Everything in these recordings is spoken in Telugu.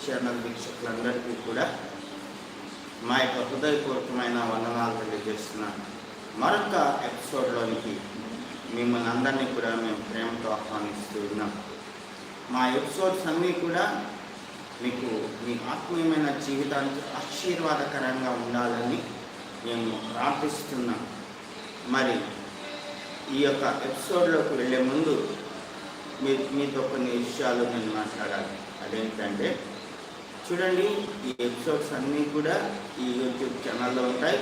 ఛానల్ వీక్షకులందరికీ కూడా మా యొక్క హృదయపూర్వకమైన వందనాలు తెలియజేస్తున్నాను. మరొక ఎపిసోడ్లోనికి మిమ్మల్ని అందరినీ కూడా మేము ప్రేమతో ఆహ్వానిస్తూ ఉన్నాం. మా ఎపిసోడ్స్ అన్నీ కూడా మీకు మీ ఆత్మీయమైన జీవితానికి ఆశీర్వాదకరంగా ఉండాలని మేము ప్రార్థిస్తున్నాం. మరి ఈ యొక్క ఎపిసోడ్లోకి వెళ్ళే ముందు మీతో కొన్ని విషయాలు నేను మాట్లాడాలి. అదేంటంటే చూడండి, ఈ ఎపిసోడ్స్ అన్నీ కూడా ఈ యూట్యూబ్ ఛానల్లో ఉంటాయి.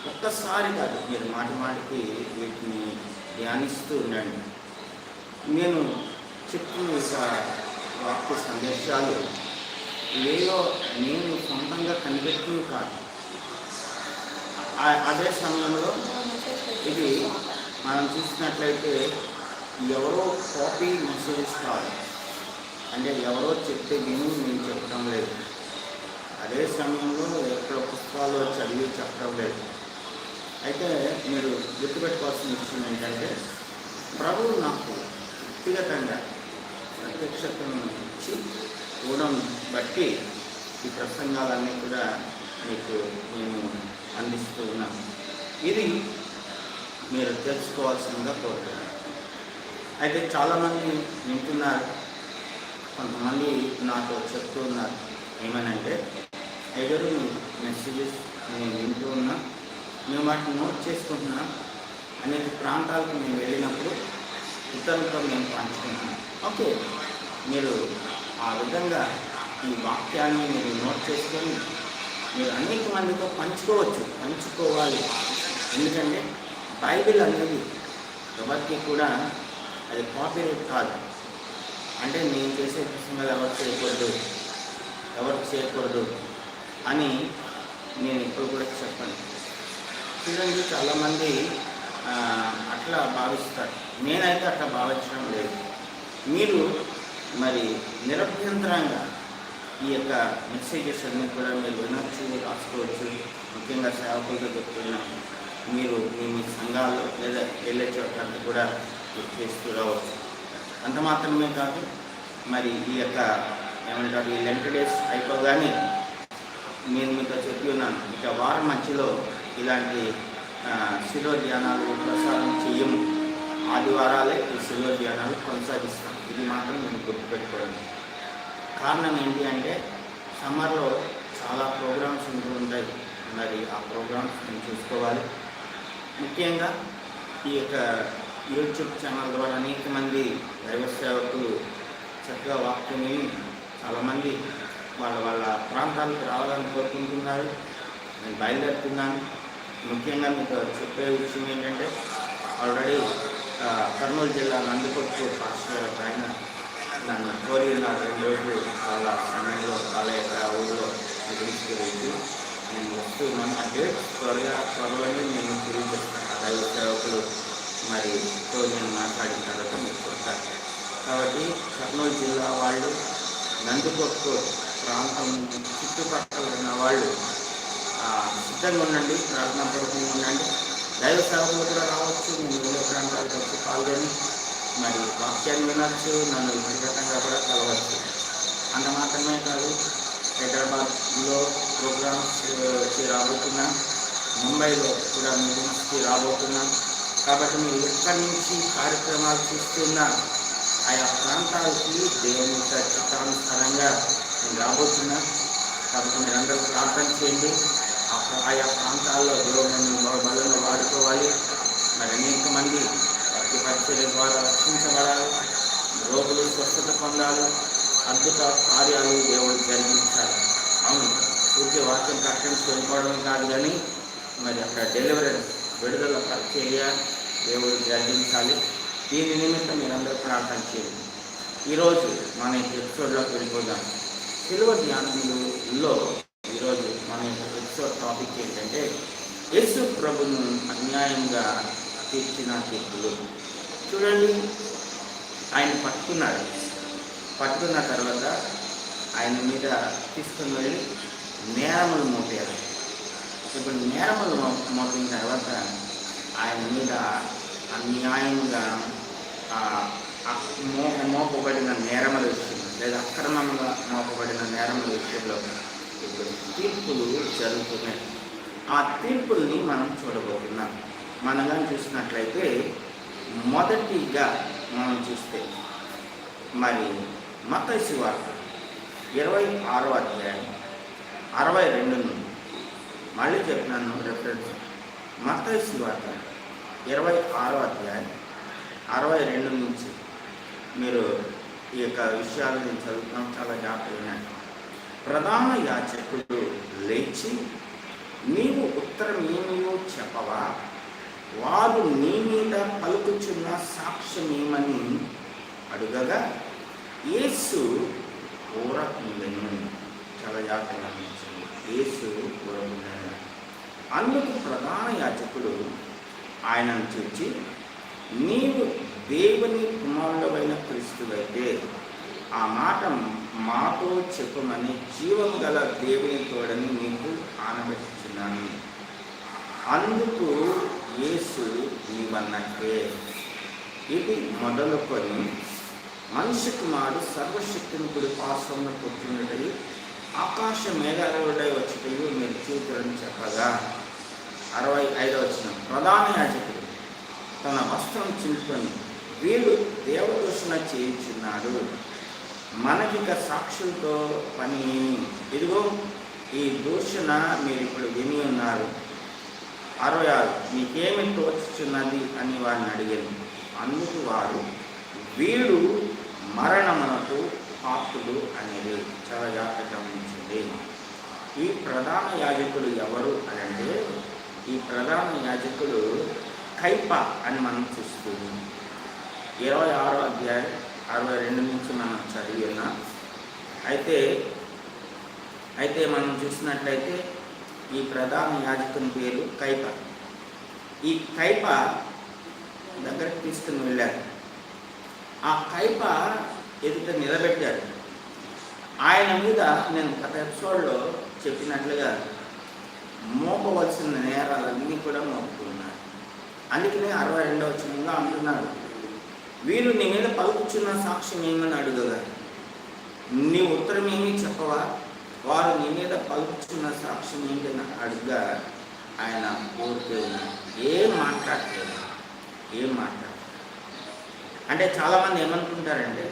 ఒక్కసారి కాదు, మీరు మాటి మాటికి వీటిని ధ్యానిస్తూ ఉండండి. నేను చెప్తున్న వాక్య సందేశాలు ఏదో నేను సొంతంగా కనిపెట్టినవి కాదు. అదే సమయంలో ఇది మనం చూసినట్లయితే ఎవరో కాపీ మెసేజ్ కాదు, అంటే ఎవరో చెప్తే విని నేను చెప్పడం లేదు. అదే సమయంలో ఎక్కడ పుస్తకాలు చదివి చెప్పడం లేదు. అయితే మీరు గుర్తుపెట్టుకోవాల్సిన విషయం ఏంటంటే, ప్రభువు నాకు వ్యక్తిగతంగా ప్రత్యక్షతను ఇచ్చి ఇవ్వడం బట్టి ఈ ప్రసంగాలన్నీ కూడా మీకు నేను అందిస్తూ ఉన్నాను. ఇది మీరు తెలుసుకోవాల్సిందిగా కోరుతున్నాను. అయితే చాలామంది వింటున్నారు, కొంతమంది నాతో చెప్తూ ఉన్నారు. ఏమనంటే, ఎదురు మెసేజెస్ నేను వింటూ ఉన్నా, మేము వాటిని నోట్ చేసుకుంటున్నాం. అనేక ప్రాంతాలకు మేము వెళ్ళినప్పుడు ఇతరులతో మేము పంచుకుంటున్నాం. ఓకే, మీరు ఆ విధంగా ఈ వాక్యాన్ని మీరు నోట్ చేసుకొని మీరు అనేక మందితో పంచుకోవాలి. ఎందుకంటే బైబిల్ అనేది ఎవరికి కూడా అది కాపీరైట్ కాదు. అంటే నేను చేసే ప్రసంగాలు ఎవరు చేయకూడదు అని నేను ఇప్పుడు కూడా చెప్పను. చూడండి, చాలామంది అట్లా భావిస్తారు. నేనైతే అట్లా భావించడం లేదు. మీరు మరి నిరభ్యంతరంగా ఈ యొక్క మెసేజెస్ అన్నీ కూడా మీరు వినొచ్చు, రాసుకోవచ్చు. ముఖ్యంగా సేవకులతో చెప్తున్నా, మీరు మీ సంఘాల్లో లేదా వెళ్ళే చోట కూడా చేస్తూ రావచ్చు. అంత మాత్రమే కాదు, మరి ఈ యొక్క ఏమంటారు, ఈ లెంట్ డేస్ అయిపోగానే నేను మీతో చెప్పి ఉన్నాను, ఇక వారం మధ్యలో ఇలాంటి శిలువ ధ్యానాలు ప్రసారం చెయ్యము. ఆదివారాలే ఈ శిలువ ధ్యానాలు కొనసాగిస్తాం. ఇది మాత్రం నేను గుర్తుపెట్టుకోవడం. కారణం ఏంటి అంటే, సమ్మర్లో చాలా ప్రోగ్రామ్స్ ఉంటూ ఉంటాయి. మరి ఆ ప్రోగ్రామ్స్ నేను చూసుకోవాలి. ముఖ్యంగా ఈ యొక్క యూట్యూబ్ ఛానల్ ద్వారా అనేక మంది దైవ సేవకులు చక్కగా వాక్యం విని చాలామంది వాళ్ళ ప్రాంతాలకు రావాలని కోరుకుంటున్నారు. నేను బయలుదేరుతున్నాను. ముఖ్యంగా మీకు చెప్పే విషయం ఏంటంటే, ఆల్రెడీ కర్నూలు జిల్లా నందికొట్టు పాస్టర్ ఆయన నన్ను కోరి నా 2 రోజులు వాళ్ళ సమయంలో వాళ్ళ యొక్క ఊళ్ళో తీసుకెళ్ళి నేను వస్తున్నాను. అంటే త్వరలోనే నేను తిరిగి చేస్తాను. దైవ సేవకులు మరి నేను మాట్లాడిన తర్వాత మీకు చెప్తారు. కాబట్టి కర్నూలు జిల్లా వాళ్ళు, నందికొట్టు ప్రాంతం చుట్టుపక్కల ఉన్న వాళ్ళు సిద్ధంగా ఉండండి, ప్రార్థనాపూర్వకంగా ఉండండి. దైవ సేవకులు కూడా రావచ్చు. నేను వేరే ప్రాంతాలకు వచ్చి పాల్గొని మరి వాక్యాన్ని వినొచ్చు, నన్ను వ్యక్తిగతంగా కూడా కలవచ్చు. అంత మాత్రమే కాదు, హైదరాబాద్లో ప్రోగ్రామ్స్ రాబోతున్నా, ముంబైలో కూడా మీటింగ్స్కి రాబోతున్నాం. కాబట్టి మీరు ఎక్కడి నుంచి కార్యక్రమాలు చూస్తున్నా ఆయా ప్రాంతాలకి దేవుని చిత్తానుసారంగా నేను రాబోతున్నా. కాబట్టి మీరందరూ ప్రార్థన చేయండి. ఆయా ప్రాంతాల్లో దేవుని బలంగా వాడుకోవాలి. మరి అనేక మంది వాటి పరిచర్య ద్వారా రక్షించబడాలి, రోగులు స్వస్థత పొందాలి, అద్భుత కార్యాలు దేవుడు జరిగించాలి. అవును, పూర్తి వాక్యం ప్రకటించి వెళ్ళిపోవడం కాదు, కానీ మరి అక్కడ డెలివరెన్స్, విడుదల పరిచర్య దేవుడు జరిగించాలి. దీని నిమిత్తం మీరందరూ ప్రార్థన చేయండి. ఈరోజు మన ఎపిసోడ్లోకి వెళ్ళిపోదాం. శిలువ ధ్యానంలో ఈరోజు మన ఎపిసోడ్ టాపిక్ ఏంటంటే, యేసు ప్రభును అన్యాయంగా తీర్చిన తీర్పులు. చూడండి, ఆయన పట్టుకున్న తర్వాత ఆయన మీద తీసుకుని వెళ్ళి నేరములు మోపారు. ఇప్పుడు నేరములు మోపిన తర్వాత ఆయన మీద అన్యాయంగా మోపబడిన నేరముల విషయం లేదా అక్రమంగా మోపబడిన నేరముల విషయంలో ఇప్పుడు తీర్పులు జరుగుతున్నాయి. ఆ తీర్పుల్ని మనం చూడబోతున్నాం. మనం కానీ చూసినట్లయితే మొదటిగా మనం చూస్తే మరి మత్తయి సువార్త 26వ అధ్యాయం 62 నుండి, మళ్ళీ చెప్పినాను రెఫరెన్స్, మత్తయి సువార్త 26వ అధ్యాయం 62 నుంచి మీరు ఈ యొక్క విషయాలు నేను చదువుతున్నాం, చాలా జాగ్రత్తగా. ప్రధాన యాజకుడు లేచి, నీవు ఉత్తరం ఏమో చెప్పవా, వారు నీ మీద పలుకుచున్న సాక్ష్యమేమని అడుగగా యేసు ఊరకుండెను. చాలా జాగ్రత్తగా గమనించండి. యేసు ఊరకుండెను. అందుకు ప్రధాన యాజకుడు ఆయనను చూచి, నీవు దేవుని కుమారుడైన క్రీస్తువైతే ఆ మాట మాతో చెప్పమని జీవము గల దేవుని తోడని నీకు ఆనబెట్టుచున్నాను. అందుకు యేసు నీవన్నట్టే, ఇది మొదలుకొని మనిషి కుమారుడు సర్వశక్తిని కుడి పార్శ్వమున కూర్చున్నట్టు ఆకాశ మేఘాలుడై వచ్చేటప్పుడు మీరు చూపురని చెప్పగా. 65వ వచనం, ప్రధాన యాజకుడు తన వస్త్రం చింపుకొని, వీడు దేవదూషణ చేయించున్నాడు, మనకిక సాక్షులతో పని ఏమి, ఇదిగో ఈ దూషణ మీరు ఇప్పుడు విని ఉన్నారు. 66, మీకేమి తోచుచున్నది అని వారిని అడిగాను. అందుకు వారు, వీడు మరణమునకు పాత్రుడు అనేది. చాలా జాగ్రత్తగా గమనించండి. ఈ ప్రధాన యాజకుడు ఎవరు అని అంటే, ఈ ప్రధాన యాజకుడు కైప అని మనం చూస్తున్నాం. 26వ అధ్యాయం 62 నుంచి మనం చదివి ఉన్నాం. అయితే మనం చూసినట్లయితే ఈ ప్రధాన యాజకుని పేరు కైప. ఈ కైప దగ్గరికి తీసుకుని వెళ్ళారు. ఆ కైప ఎదుట నిలబెట్టారు. ఆయన మీద నేను గత ఎపిసోడ్లో చెప్పినట్లుగా మోపవలసిన నేరాలన్నీ కూడా మోపుతున్నారు. అందుకనే 62వ వచనంలో అంటున్నాడు, వీరు నీ మీద పలుకుచున్న సాక్ష్యం ఏమని అడుగగా, నీ ఉత్తరం ఏమీ చెప్పవా, వారు నీ మీద పలుకుచున్న సాక్ష్యం ఏంటని అడుగుగా ఆయన ఊరికే ఉన్నారు. ఏం మాట్లాడలేదు. అంటే చాలామంది ఏమనుకుంటారంటే,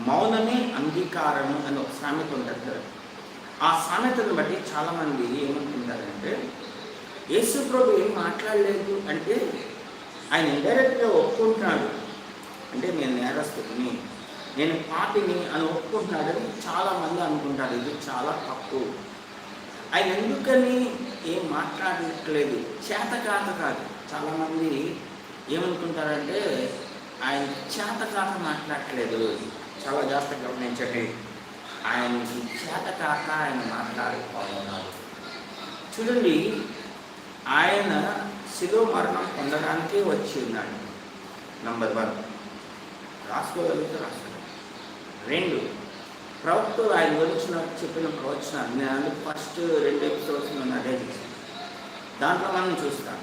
మౌనమే అంగీకారము అని ఒక సామెత ఉంటుంది. ఆ సామెతను బట్టి చాలామంది ఏమనుకుంటారంటే, యేసు ప్రభు ఏం మాట్లాడలేదు అంటే ఆయన ఇండైరెక్ట్గా ఒప్పుకుంటున్నాడు, అంటే నేను నేరస్తుని, నేను పాపిని అని ఒప్పుకుంటున్నాడని చాలామంది అనుకుంటారు. ఇది చాలా తప్పు. ఆయన ఎందుకని ఏం మాట్లాడట్లేదు, చేతకాక కాదు. చాలామంది ఏమనుకుంటారంటే ఆయన చేతకాక మాట్లాడట్లేదు. చాలా జాగ్రత్తగా గమనించండి. ఆయనకి చేతకాక ఆయన మాట్లాడుకోవాలి. చూడండి, ఆయన శిలువ మరణం పొందడానికే వచ్చి ఉన్నాడు. నంబర్ 1, రాసుకోగలిగితే రాసుకోవాలి. 2, ప్రవక్తలు ఆయన గురించి నాకు చెప్పిన ప్రవచనాలు, నేను అందుకు ఫస్ట్ 2 ఎపిసోడ్స్ నేను అదే చేశాను. దాంట్లో మనం చూస్తాం,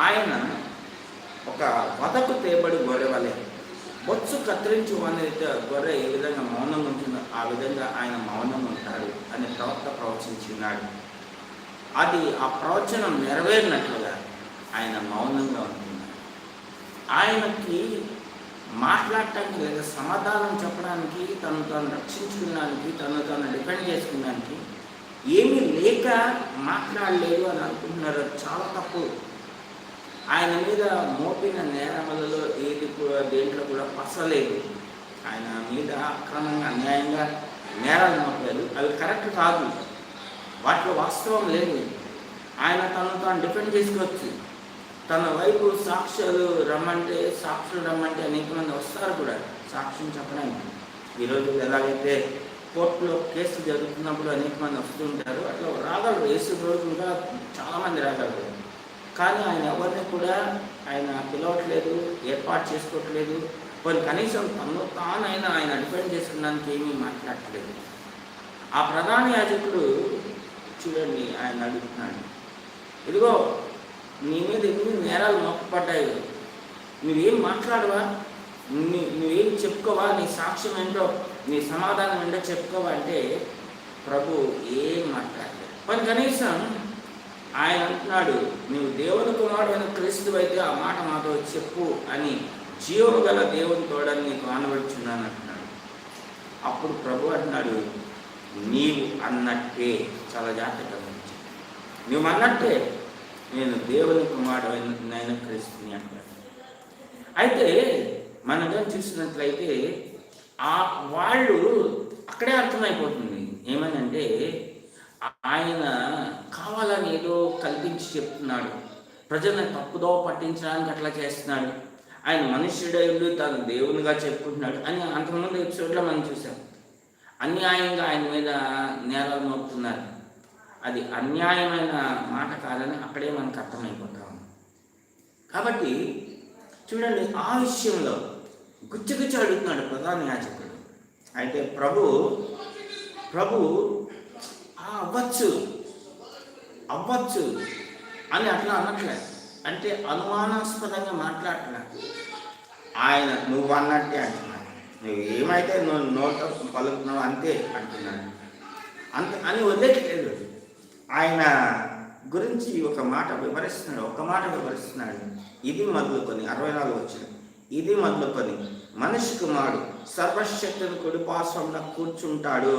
ఆయన ఒక వదకు తేబడి గొర్రె వలె, బొత్సు కత్తిరించి అనేది గొర్రె ఏ విధంగా మౌనం ఉంటుందో ఆ విధంగా ఆయన మౌనం ఉంటాడు అని ప్రవక్త ప్రవచించున్నాడు. అది ఆ ప్రవచనం నెరవేరినట్లుగా ఆయన మౌనంగా ఉంటున్నాడు. ఆయనకి మాట్లాడటానికి లేదా సమాధానం చెప్పడానికి, తను తాను రక్షించుకోవడానికి, తను డిపెండ్ చేసుకోవడానికి ఏమీ లేక మాట్లాడలేదు అని అనుకుంటున్నారు. చాలా తప్పు. ఆయన మీద మోపిన నేరములలో ఏది కూడా దేంట్లో కూడా పసలేదు. ఆయన మీద అక్రమంగా అన్యాయంగా నేరాలు మోపారు. అవి కరెక్ట్ కాదు, వాటిలో వాస్తవం లేదు. ఆయన తాను డిపెండ్ చేసుకోవచ్చు. తన వైపు సాక్షులు రమ్మంటే అనేక మంది వస్తారు కూడా సాక్ష్యం చెప్పడానికి. ఈరోజు ఎలాగైతే కోర్టులో కేసు జరుగుతున్నప్పుడు అనేక మంది వస్తూ ఉంటారు, అట్లా రాగలరు. యేసు రోజు ఇంకా చాలామంది రాగలరు. కానీ ఆయన ఎవరిని కూడా ఆయన పిలవట్లేదు, ఏర్పాటు చేసుకోవట్లేదు. కొన్ని కనీసం తను తానైనా ఆయన డిపెండ్ చేసుకున్నానికి ఏమీ మాట్లాడట్లేదు. ఆ ప్రధాన యాజకుడు చూడండి, ఆయన అడుగుతున్నాడు, ఇదిగో నీ మీద ఎన్ని నేరాలు మోపబడ్డాయి, నువ్వేం మాట్లాడవా, నువ్వేం చెప్పుకోవా, నీ సాక్ష్యం ఏంటో నీ సమాధానం ఏంటో చెప్పుకోవంటే ప్రభు ఏం మాట్లాడలేదు. కానీ కనీసం ఆయన అంటున్నాడు, నీవు దేవుని కుమారుడైన క్రీస్తు అయితే ఆ మాట మాతో చెప్పు అని, జీవము గల దేవుని తోడని నీకు ఆనబడుచున్నాను అంటున్నాడు. అప్పుడు ప్రభు అంటున్నాడు, నీవు అన్నట్టే, చాలా జాగ్రత్తగా గమనించు, నువ్వు అన్నట్టే నేను దేవుని కుమారుడైన క్రీస్తుని అంటాడు. అయితే మనగా చూసినట్లయితే వాళ్ళు అక్కడే అర్థమైపోతుంది ఏమనంటే, ఆయన కావాలని ఏదో కల్పించి చెప్తున్నాడు, ప్రజలను తప్పుదో పట్టించడానికి అట్లా చేస్తున్నాడు, ఆయన మనుష్యుడైండు తను దేవునిగా చెప్పుకుంటున్నాడు అని అంతకుముందు ఎపిసోడ్లో మనం చూసాం. అన్యాయంగా ఆయన మీద నేరాలు మోపుతున్నారు. అది అన్యాయమైన మాట కాదని అక్కడే మనకు అర్థమైపోతాం. కాబట్టి చూడండి, ఆ విషయంలో గుచ్చి అడుగుతున్నాడు ప్రధాన యాజకుడు. అయితే ప్రభు అవ్వచ్చు అని అట్లా అనట్లే, అంటే అనుమానాస్పదంగా మాట్లాడట్లే. ఆయన నువ్వు అన్నట్టే అంటున్నాడు, నువ్వు ఏమైతే నువ్వు నోట పలుకుతున్నావు అంతే అంటున్నాడు. అని వదిలేట్లేదు. ఆయన గురించి ఒక మాట వివరిస్తున్నాడు. ఇది మొదలుకొని 64 వచ్చిన, ఇది మొదలుకొని మనిషి కుమారుడు సర్వశక్తిని కుడిపార్శ్వమున కూర్చుంటాడు,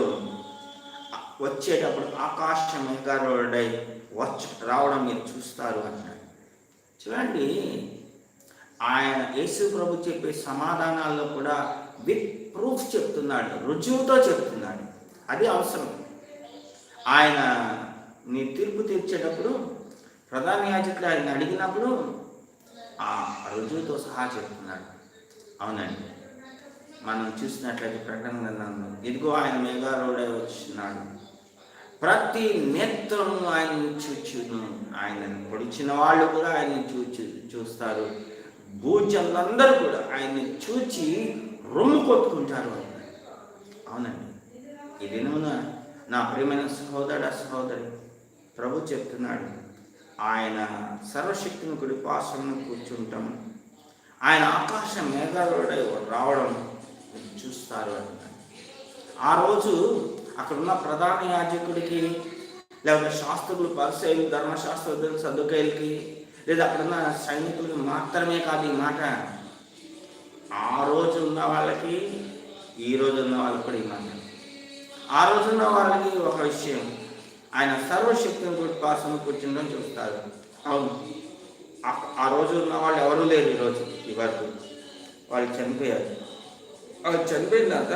వచ్చేటప్పుడు ఆకాశ మేఘారూఢుడై రావడం మీరు చూస్తారు అంటున్నాడు. చూడండి, ఆయన యేసు ప్రభు చెప్పే సమాధానాల్లో కూడా విత్ ప్రూఫ్ చెప్తున్నాడు, రుజువుతో చెప్తున్నాడు. అది అవసరం. ఆయన నీ తీర్పు తీర్చేటప్పుడు ప్రధాన యాజకులు ఆయన అడిగినప్పుడు ఆ రుజువుతో సహా చెప్తున్నాడు. అవునండి, మనం చూసినట్లయితే ప్రకటన గ్రంథంలో ఇదిగో ఆయన మేఘారూఢుడై వచ్చినాడు, ప్రతి నేత్రము ఆయన్ని చూచును, ఆయనను పొడిచిన వాళ్ళు కూడా ఆయన్ని చూస్తారు, భూజనులందరూ కూడా ఆయన్ని చూచి రొమ్ము కొట్టుకుంటారు అన్నాడు. అవునండి, ఈ దినమున నా ప్రియమైన సహోదరి, ప్రభు చెప్తున్నాడు, ఆయన సర్వశక్తిని కుడిపార్శ్వమున కూర్చుంటాం, ఆయన ఆకాశ మేఘారూఢుడై రావడం చూస్తారు అన్నాడు. ఆ రోజు అక్కడున్న ప్రధాన యాజకుడికి, లేకపోతే శాస్త్రులు, పరిసయ్యులు, ధర్మశాస్త్రులు, సద్దుకయ్యులకి, లేదా అక్కడున్న సైనికులకి మాత్రమే కాదు ఈ మాట, ఆ రోజు ఉన్న వాళ్ళకి ఈ రోజు ఉన్న వాళ్ళకి కూడా ఈ మాట. ఆ రోజున్న వాళ్ళకి ఒక విషయం, ఆయన సర్వశక్తిని కుడిపార్శ్వమున కూర్చుండడం చూస్తారు. అవును, ఆ రోజు ఉన్న వాళ్ళు ఎవరూ లేరు ఈరోజు, ఈ వరకు వాళ్ళు చనిపోయారు. వాళ్ళు చనిపోయిన తర్వాత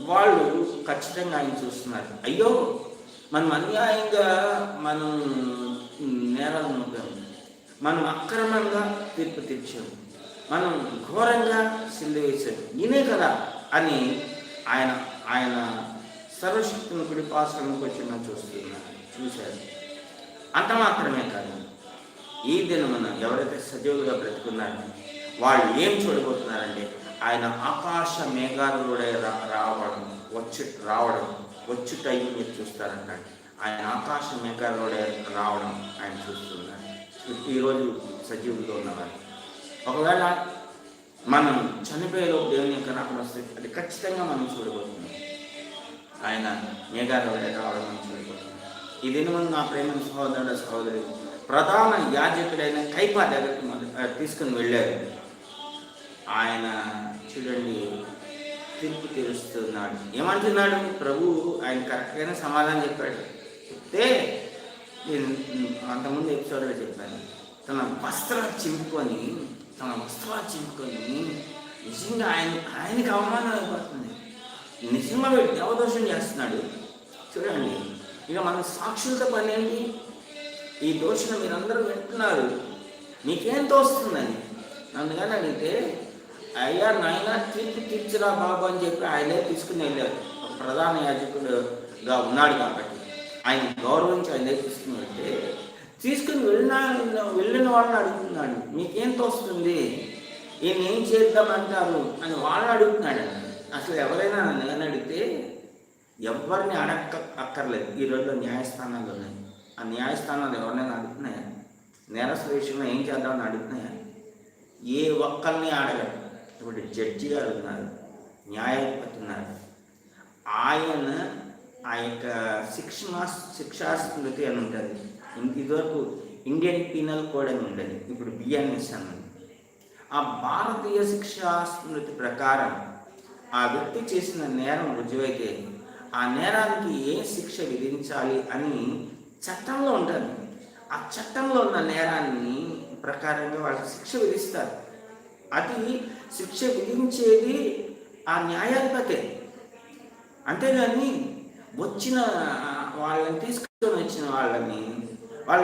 వాళ్ళు ఖచ్చితంగా ఆయన చూస్తున్నారు. అయ్యో, మనం అన్యాయంగా మనం నేరాలు మోపాము, మనం అక్రమంగా తీర్పు తెచ్చాము, మనం ఘోరంగా సిల్లు వేసాము, ఈయనే కదా అని ఆయన సర్వశక్తిని కుడిపార్శ్వమునకు వచ్చిన చూశారు. అంత మాత్రమే కాదు, ఈ దినమున ఎవరైతే సజీవులుగా బ్రతుకున్నారో వాళ్ళు ఏం చూడబోతున్నారంటే, ఆయన ఆకాశ మేఘారూఢుడై రావడం వచ్చుటై మీరు చూస్తారన్నాడు. ఆయన ఆకాశ మేఘారూఢుడై రావడం ఆయన చూస్తున్నారు. ఈరోజు సజీవులుగా ఉన్నవారు ఒకవేళ మనం చనిపోయేలోపు దేవుని యొక్క రాకడ వస్తే అది ఖచ్చితంగా మనం చూడబోతున్నాం. ఆయన మేఘారూఢుడై రావడం మనం చూడబోతున్నాం. ఈ దినమున నా ప్రేమ సహోదరి ప్రధాన యాజకుడైన కైపా దగ్గరికి తీసుకుని వెళ్ళారు. ఆయన చూడండి తీర్పు తీరుస్తున్నాడు. ఏమంటున్నాడు ప్రభు? ఆయన కరెక్ట్గానే సమాధానం చెప్పాడు. చెప్తే నేను అంతకుముందు ఎపిసోడ్లో చెప్పాను, తన వస్త్రాలు చింపుకొని నిజంగా ఆయనకి అవమానం అయిపోతుంది. నిజంగా వీడు దేవదోషం చేస్తున్నాడు. చూడండి, ఇక మన సాక్షులతో పని ఏంటి? ఈ దోషణ మీరందరూ వింటున్నారు, మీకేం తోస్తుందని అందుకని అడిగితే, అయ్యా నాయన తీర్పు తీర్చిరా బాబు అని చెప్పి ఆయనే తీసుకుని వెళ్ళారు. ప్రధాన యాజకుడుగా ఉన్నాడు కాబట్టి ఆయన గౌరవించి ఆయనే తీసుకుని వెళ్తే, తీసుకుని వెళ్ళిన వాళ్ళని అడుగుతున్నాడు, మీకేం తోస్తుంది, ఈయన ఏం చేద్దామంటారు అని వాళ్ళని అడుగుతున్నాడు. అసలు ఎవరైనా నేను అడిగితే ఎవరిని అక్కర్లేదు. ఈ రోజుల్లో న్యాయస్థానాలు ఉన్నాయి. ఆ న్యాయస్థానాలు ఎవరినైనా అడుగుతున్నాయా? నేరస్తుల విషయంలో ఏం చేద్దామని అడుగుతున్నాయా? ఏ ఒక్కరిని అడగడు. ఇప్పుడు జడ్జి గారు ఉన్నారు, న్యాయాధిపతి ఉన్నారు, ఆయన ఆ యొక్క శిక్షా స్మృతి అని ఉంటుంది. ఇదివరకు ఇండియన్ పీనల్ కోడ్ అని ఉండేది, ఇప్పుడు బిఎన్ఎస్ అని. ఆ భారతీయ శిక్షా స్మృతి ప్రకారం ఆ వ్యక్తి చేసిన నేరం రుజువైతే ఆ నేరానికి ఏ శిక్ష విధించాలి అని చట్టంలో ఉంటుంది. ఆ చట్టంలో ఉన్న నేరాన్ని ప్రకారంగా వాళ్ళకి శిక్ష విధిస్తారు. అది శిక్ష విధించేది ఆ న్యాయాధిపతే. అంతేగాని వచ్చిన వాళ్ళని తీసుకొని వచ్చిన వాళ్ళని వాళ్ళ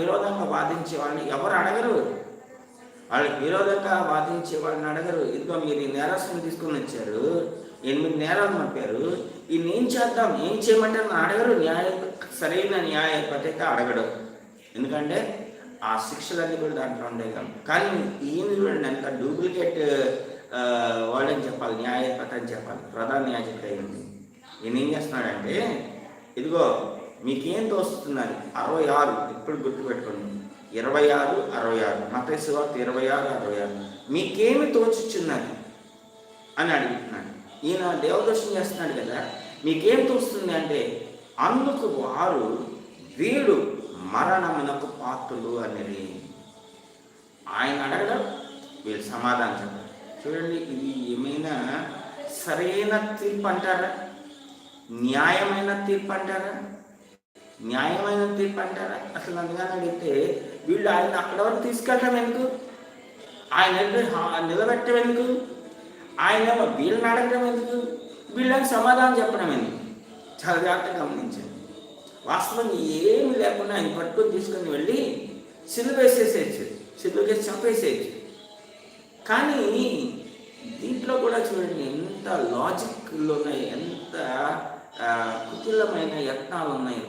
విరోధంగా వాదించే వాళ్ళని ఎవరు అడగరు. వాళ్ళకి విరోధంగా వాదించే వాళ్ళని అడగరు. ఇదిగో మీరు ఈ నేరస్తుని తీసుకొని వచ్చారు, 8 నేరాలు పంపారు, ఈయన ఏం చేద్దాం, ఏం చేయమంటే అడగరు. సరైన న్యాయపద్ధతి అడగడు. ఎందుకంటే ఆ శిక్షలన్నీ కూడా దాంట్లో ఉండేవి. కానీ ఈయన చూడండి అంత డూప్లికేట్ వాళ్ళని చెప్పాలి, న్యాయపద్ధతి అని చెప్పాలి. ప్రధాన న్యాయపతి అయింది. ఈయన ఏం చేస్తున్నాడంటే, ఇదిగో మీకేం తోస్తున్నది 66, ఇప్పుడు గుర్తుపెట్టుకోండి, 26, 66, మత్తయి సువార్త 26, 66, మీకేమి తోచుచున్నది అని అడుగుతున్నాడు. ఈయన దేవదర్శనం చేస్తున్నాడు కదా, మీకేం తోస్తుంది అంటే, అందుకు వారు వీడు మరణమునకు పాత్రులు అనేది. ఆయన అడగడం, వీళ్ళు సమాధానం చెప్పారు. చూడండి, ఇది ఏమైనా సరైన తీర్పు అంటారా? న్యాయమైన తీర్పు అంటారా? న్యాయమైన తీర్పు అంటారా? అసలు అందుకని అడిగితే వీళ్ళు ఆయన అక్కడ వరకు తీసుకెళ్ళటం ఎందుకు? ఆయన నిలబెట్టడం ఎందుకు? ఆయన వీళ్ళని అడగడం ఎందుకు? వీళ్ళని సమాధానం చెప్పడం ఎందుకు? చాలా జాగ్రత్తగా గమనించండి. వాస్తవంగా ఏమి లేకుండా ఆయన పట్టుకొని తీసుకొని వెళ్ళి సిలువ వేసేసేయచ్చు, సిలువకి చంపేసేయచ్చు. కానీ దీంట్లో కూడా చూడండి ఎంత లాజిక్లు ఉన్నాయి, ఎంత కుటిలమైన యత్నాలు ఉన్నాయి.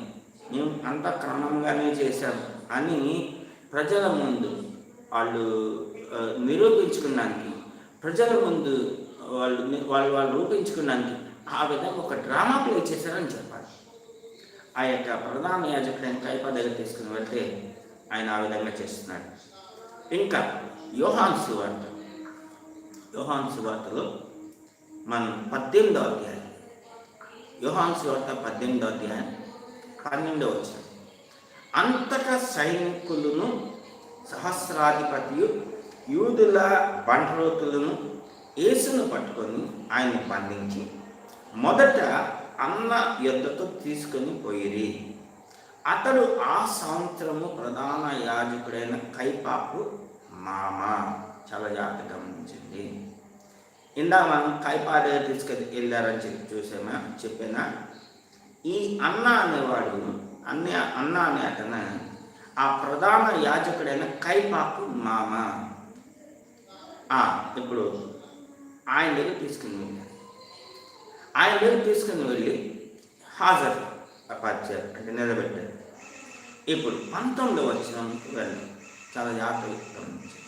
మేము అంత క్రమంగానే చేశాం అని ప్రజల ముందు వాళ్ళు నిరూపించుకున్నానికి, ప్రజల ముందు వాళ్ళు రూపించుకున్నానికి ఆ విధంగా ఒక డ్రామా ప్లే చేశారని చెప్పాలి. ఆ యొక్క ప్రధాన యాజకుడైన కయపా దగ్గర తీసుకుని వెళ్తే ఆయన ఆ విధంగా చేస్తున్నాడు. ఇంకా యోహాను సువార్తలో మనం 18వ అధ్యాయం, యోహాను సువార్త 18వ అధ్యాయం 12వ వచనం, అంతటా సైనికులను సహస్రాధిపతియు యూదుల బంట్రోతులను యేసును పట్టుకొని ఆయన్ని బంధించి మొదట అన్న యొద్దకు తీసుకొని పోయిరి. అతడు ఆ సంవత్సరము ప్రధాన యాజకుడైన కయపాకు మామ. చాలా జాగ్రత్తగా గమనించండి. ఇందా మనం కయపా దగ్గర తీసుకొని వెళ్ళారని చెప్పినా ఈ అన్న అనేవాడు అన్న అనే అతను ఆ ప్రధాన యాజకుడైన కయపాకు మామ. ఇప్పుడు ఆయన దగ్గర తీసుకుని వెళ్ళి హాజరు పరిచారు, అంటే నిలబెట్టారు. ఇప్పుడు 19వ వచనంకి వెళ్ళి చాలా జాగ్రత్తగా గమనించారు.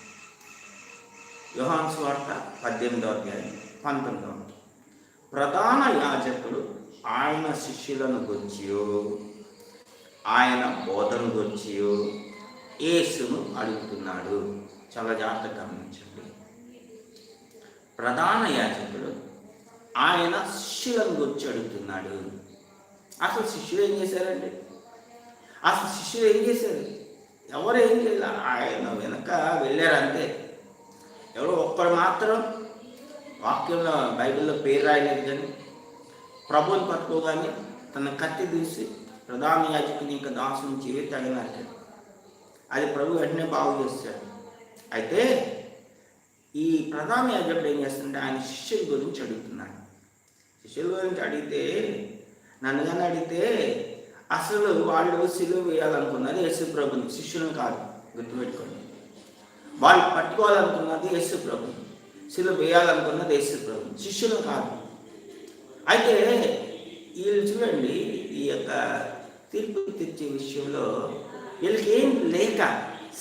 యోహాను సువార్త 18వ అధ్యాయం 19వ. ప్రధాన యాజకుడు ఆయన శిష్యులను గొచ్చియో ఆయన బోధను గొచ్చియో యేసును అడుగుతున్నాడు. చాలా జాగ్రత్తగా గమనించండి. ప్రధాన యాజకుడు ఆయన శిష్యులను గురించి అడుగుతున్నాడు. అసలు శిష్యులు ఏం చేశారండి? ఎవరు ఏం చేయాలి? ఆయన వెనక వెళ్ళారంతే. ఎవరో ఒక్కడు మాత్రం వాక్యంలో బైబిల్లో పేరు రాయలేదు, కానీ ప్రభువుని పట్టుకోగానే తన కత్తి తీసి ప్రధాన యాజకుని ఇంకా దాసు నుంచి తగినారు. అది ప్రభు వెంటనే బాగు చేస్తాడు. అయితే ఈ ప్రధాన యాజకుడు ఏం చేస్తుంటే ఆయన శిష్యుల గురించి అడుగుతున్నాడు. శిష్యుల గురించి అడిగితే, నన్ను కానీ అడిగితే, అసలు వాళ్ళు సిలువ వేయాలనుకున్నది యేసు ప్రభుని, శిష్యులను కాదు. గుర్తుపెట్టుకోండి, వాళ్ళు పట్టుకోవాలనుకున్నది యేసు ప్రభుని, సిలువ వేయాలనుకున్నది యేసు ప్రభుని, శిష్యులను కాదు. అయితే వీళ్ళు చూడండి, ఈ యొక్క తీర్పు తెచ్చే విషయంలో వీళ్ళకి ఏం లేక,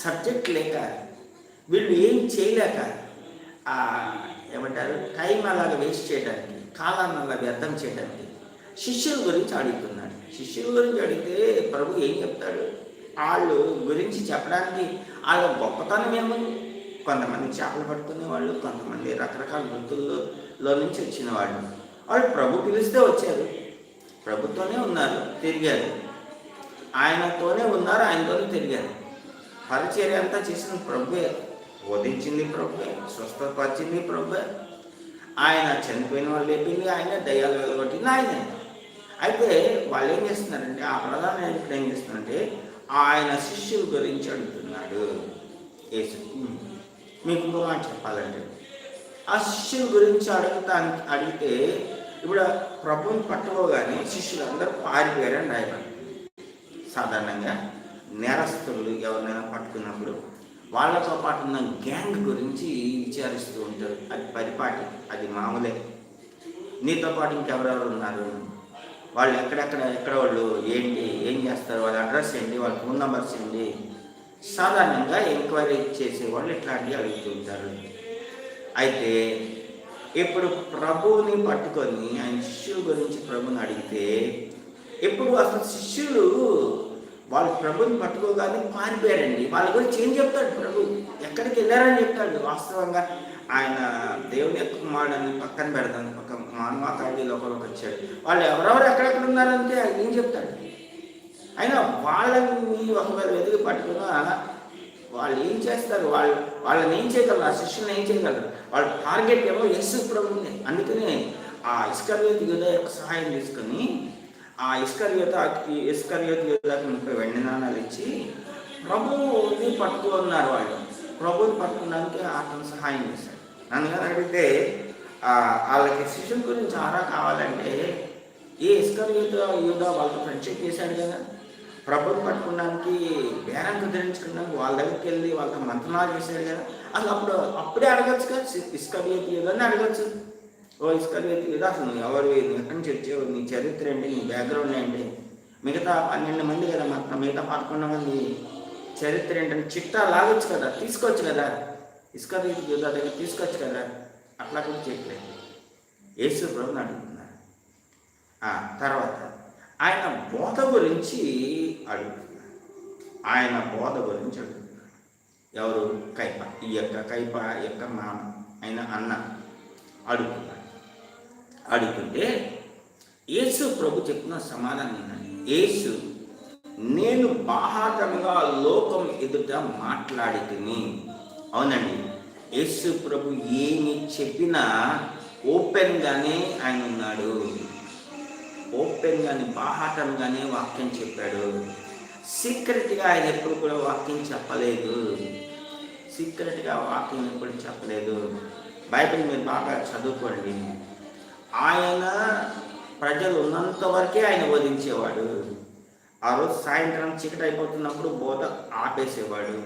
సబ్జెక్ట్ లేక, వీళ్ళు ఏం చేయలేక, ఏమంటారు, టైం అలాగ వేస్ట్ చేయడానికి, కాలాన్ని అలా వ్యర్థం చేయడానికి శిష్యుల గురించి అడుగుతున్నాడు. శిష్యుల గురించి అడిగితే ప్రభు ఏం చెప్తాడు? వాళ్ళు గురించి చెప్పడానికి వాళ్ళ గొప్పతనం ఏముంది? కొంతమంది చేపలు పట్టుకునే వాళ్ళు, కొంతమంది రకరకాల వృత్తుల్లో నుంచి వచ్చిన వాళ్ళు, వాళ్ళు ప్రభు పిలిస్తే వచ్చారు, ప్రభుతోనే ఉన్నారు, తిరిగారు, ఆయనతోనే ఉన్నారు, ఆయనతోనే తిరిగారు. పరిచర్య అంతా చేసిన ప్రభువే, బోధించింది ప్రభువే, స్వస్థపరిచింది ప్రభువే, ఆయన చనిపోయిన వాళ్ళు లేపింది ఆయనే, దయ్యాలు వెళ్ళగొట్టింది ఆయనే. అయితే వాళ్ళు ఏం చేస్తున్నారంటే, ఆ ప్రధాన నాయకుడు ఏం చేస్తున్నారంటే ఆయన శిష్యుల గురించి అడుగుతున్నాడు యేసు. మీకు ఇంకో మాట చెప్పాలంటే, ఆ శిష్యుల గురించి అడిగితే ఇప్పుడు ప్రభుని పట్టుకోగానే శిష్యులు అందరూ పారిపోయారని రాయబడి. సాధారణంగా నేరస్తులు ఎవరినైనా పట్టుకున్నప్పుడు వాళ్ళతో పాటు ఉన్న గ్యాంగ్ గురించి విచారిస్తూ ఉంటారు. అది పరిపాటి, అది మామూలే. నీతో పాటు ఇంకెవరెవరు ఉన్నారు, వాళ్ళు ఎక్కడ వాళ్ళు ఏంటి, ఏం చేస్తారు, వాళ్ళ అడ్రస్ ఏంటి, వాళ్ళ ఫోన్ నెంబర్స్ ఏంటి, సాధారణంగా ఎంక్వైరీ చేసేవాళ్ళు ఇట్లాంటివి అడుగుతుంటారు. అయితే ఇప్పుడు ప్రభువుని పట్టుకొని ఆయన శిష్యుల గురించి ప్రభుని అడిగితే, ఇప్పుడు అసలు శిష్యులు వాళ్ళు ప్రభుని పట్టుకోగానే పారిపోయారండి. వాళ్ళ గురించి ఏం చెప్తాడు ప్రభు, ఎక్కడికి వెళ్ళారని చెప్తాడు. వాస్తవంగా ఆయన దేవుని యొక్క కుమారుడని పక్కన పెడతాను, ఒక మానవాకాడిలో ఒకరికి వచ్చాడు. వాళ్ళు ఎవరెవరు ఎక్కడెక్కడ ఉన్నారంటే ఆయన ఏం చెప్తాడు. అయినా వాళ్ళని ఒకవేళ వెతికి పట్టుకున్నా వాళ్ళు ఏం చేస్తారు, వాళ్ళని ఏం చేయగలరు, ఆ శిష్యులను ఏం చేయగలరు. వాళ్ళ టార్గెట్ ఏమో యేసు ప్రభువునే. అందుకనే ఆ ఇస్కరియోతు యూదా యొక్క సహాయం తీసుకొని ఆ ఇస్కరియోతు యూదాకి 30 వెండి నాణాలు ఇచ్చి ప్రభువుని పట్టుకున్నారు. వాళ్ళు ప్రభువుని పట్టుకోవడానికి అతను సహాయం చేశాడు. అందుకని అడిగితే వాళ్ళకి శిష్యుల గురించి ఆరా కావాలంటే ఈ ఇస్కరియోతు యూదా వాళ్ళతో ఫ్రెండ్షిప్ చేశాడు కదా, ప్రభుని పట్టుకోవడానికి, బేరం కుదిరించుకోవడానికి వాళ్ళ దగ్గరికి వెళ్ళి వాళ్ళతో మంత్రాలు చేశాడు కదా. అసలు అప్పుడే అడగచ్చు కదా, ఇస్కరియోతు యూదాని అడగచ్చు. ఓ ఇస్కరియోతు యూదా, అసలు నువ్వు ఎవరు, నువ్వు ఎక్కడి నుంచి వచ్చావు, నీ చరిత్ర ఏంటి, నీ బ్యాక్గ్రౌండ్ ఏంటి, మిగతా 12 మంది కదా, మిగతా 11 మంది చరిత్ర ఏంటని చిట్టా లాగొచ్చు కదా, తీసుకోవచ్చు కదా, ఇస్కరియోతు యూదా దగ్గర తీసుకోవచ్చు కదా. అట్లా కూడా చెప్పలేదు. యేసు ప్రభుని అడుగుతున్నారు. తర్వాత ఆయన బోధ గురించి అడుగుతున్నారు. ఆయన బోధ గురించి అడుగుతున్నారు. ఎవరు? కైప, ఈ కైప యొక్క మామ, ఆయన అన్న అడుగుతున్నారు. అడుగుతుంటే యేసు ప్రభు చెప్పిన సమాధానం ఏంటంటే, యేసు, నేను బాహాటంగా లోకం ఎదుట మాట్లాడితిని. అవునండి, యేసు ప్రభు ఏమి చెప్పినా ఓపెన్గానే ఆయన ఉన్నాడు. ఓపెన్గానే, బాహాటంగానే వాక్యం చెప్పాడు. సీక్రెట్గా ఆయన ఎప్పుడు కూడా వాక్యం చెప్పలేదు. సీక్రెట్గా వాక్యం ఎప్పుడు చెప్పలేదు. బైబిల్ మీరు బాగా చదువుకోండి. ఆయన ప్రజలు ఉన్నంత వరకే ఆయన బోధించేవాడు. ఆ రోజు సాయంత్రం చీకటి అయిపోతున్నప్పుడు బోధ ఆపేసేవాడు.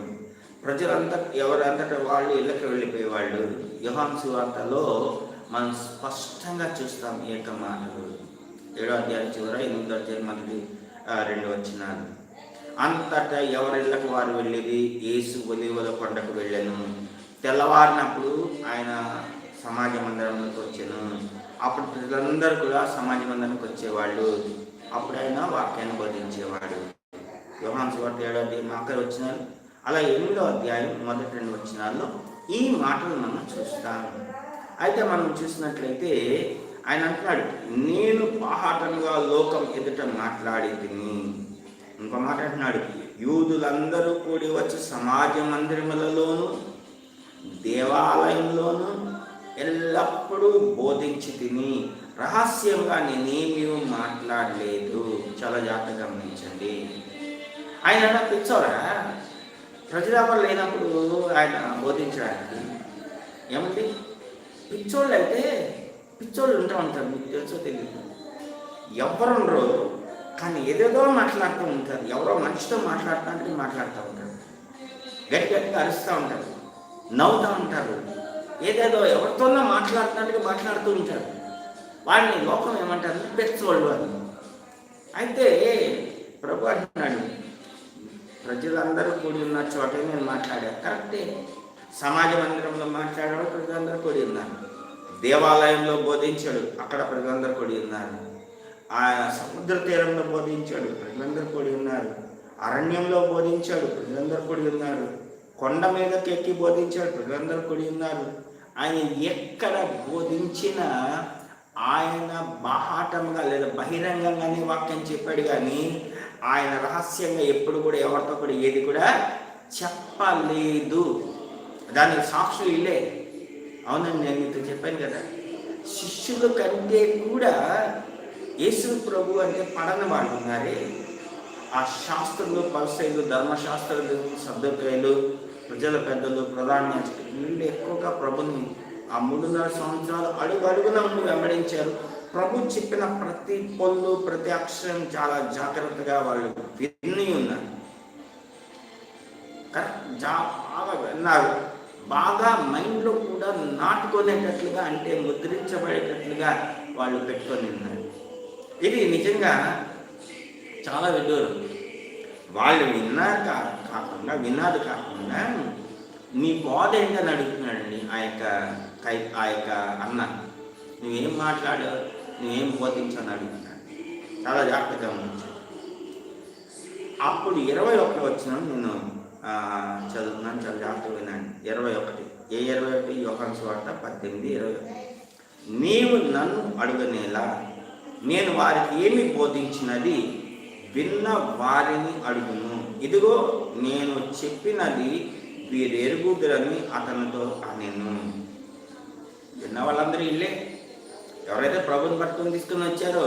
ప్రజలంతా ఎవరంతటా వాళ్ళు ఇళ్ళకి వెళ్ళిపోయేవాళ్ళు. యోహాను సువార్తలో మనం స్పష్టంగా చూస్తాం ఏక మాటలు. 7వ అధ్యాయం చివర 8వ అధ్యాయం మొదటి 2 వచనాలు. అంతటా ఎవరిళ్ళకు వారు వెళ్ళేది. యేసు ఒలీవల కొండకు వెళ్ళాను. తెల్లవారినప్పుడు ఆయన సమాజ మందిరంలోకి వచ్చాను. అప్పుడు ప్రజలందరూ కూడా సమాజ మందిరానికి వచ్చేవాళ్ళు. అప్పుడు ఆయన వాక్యాన్ని బోధించేవాడు. యోహాను సువార్త 7వ అధ్యాయం ఆఖరి వచనాలు, అలా 8వ అధ్యాయం మొదటి 2 వచనాల్లో ఈ మాటలు మనం చూస్తాము. అయితే మనం చూసినట్లయితే ఆయన అంటున్నాడు, నేను బాహాటంగా లోకం ఎదుట మాట్లాడితిని. ఇంకో మాట అంటున్నాడు, యూదులందరూ కూడి వచ్చి సమాజ మందిరములలోను దేవాలయంలోను ఎల్లప్పుడూ బోధించి తిని, రహస్యంగా నేనేమీ మాట్లాడలేదు. చాలా జాగ్రత్తగా గమనించండి. ఆయన పిచ్చోరా, ప్రజలెవరు లేనప్పుడు ఆయన బోధించడానికి ఏమండి? పిచ్చోళ్ళు అయితే పిచ్చోళ్ళు ఉంటా ఉంటారు, మీకు తెలుసో తెలియదు. ఎవరుండరు కానీ ఏదేదో మాట్లాడుతూ ఉంటారు. ఎవరో మనిషితో మాట్లాడుతూ ఉంటారు, గట్టిగా అరుస్తూ ఉంటారు, నవ్వుతూ ఉంటారు, ఏదేదో ఎవరితోనో మాట్లాడుతూ ఉంటారు. వాడిని లోకం ఏమంటారు? పిచ్చోళ్ళు అని. అయితే ప్రభు అంటున్నాడు, ప్రజలందరూ కూడి ఉన్న చోటే నేను మాట్లాడాను. కరెక్టే. సమాజ మందిరంలో మాట్లాడాడు, ప్రజలందరూ కూడి ఉన్నారు. దేవాలయంలో బోధించాడు, అక్కడ ప్రజలందరూ కూడి ఉన్నారు. ఆయన సముద్ర తీరంలో బోధించాడు, ప్రజలందరూ కూడి ఉన్నారు. అరణ్యంలో బోధించాడు, ప్రజలందరూ కూడి ఉన్నారు. కొండ మీదకి ఎక్కి బోధించాడు, ప్రజలందరూ కూడి ఉన్నారు. ఆయన ఎక్కడ బోధించినా ఆయన బాహాటంగా లేదా బహిరంగంగానే వాక్యం చెప్పాడు, కానీ ఆయన రహస్యంగా ఎప్పుడు కూడా ఎవరితో కూడా ఏది కూడా చెప్పలేదు. దానికి సాక్షులు ఇల్లే. అవునండి, నేను మీతో చెప్పాను కదా, శిష్యుల కంటే కూడా యేసు ప్రభు అంటే పడని వాళ్ళు ఉన్నారే. ఆ శాస్త్రులు, పరిసయ్యులు, ధర్మశాస్త్రులు, సద్దకాయలు, ప్రజల పెద్దలు, ప్రధాన వీళ్ళు ఎక్కువగా ప్రభుని ఆ 3.5 సంవత్సరాలు అడుగున వెంబడించారు. ప్రభు చెప్పిన ప్రతి పొల్లు, ప్రతి అక్షరం చాలా జాగ్రత్తగా వాళ్ళు విని ఉన్నారు. బాగా విన్నారు, బాగా మైండ్లో కూడా నాటుకునేటట్లుగా, అంటే ముద్రించబడేటట్లుగా వాళ్ళు పెట్టుకొని ఉన్నారు. ఇది నిజంగా చాలా విడ్డూరం. వాళ్ళు విన్నది కాకుండా నీ బోధ ఏంటని అడుగుతున్నాడండి ఆ యొక్క అన్న. నువ్వేం మాట్లాడావు, నువ్వేం బోధించావు అడుగుతున్నాడు. చాలా జాగ్రత్తగా ఉంచాడు. అప్పుడు 21 వచనం నేను చదువుతున్నాను, చాలా జాగ్రత్తగా విన్నాను. 21 యోహాను సువార్త 18:21. నీవు నన్ను అడుగనేలా, నేను వారికి ఏమి బోధించినది విన్న వారిని అడుగును. ఇదిగో నేను చెప్పినది వీరెరుగుదురని అతనితో అనెను. విన్న వాళ్ళందరూ ఇల్లే. ఎవరైతే ప్రభుని పట్టుకొని తీసుకుని వచ్చారో,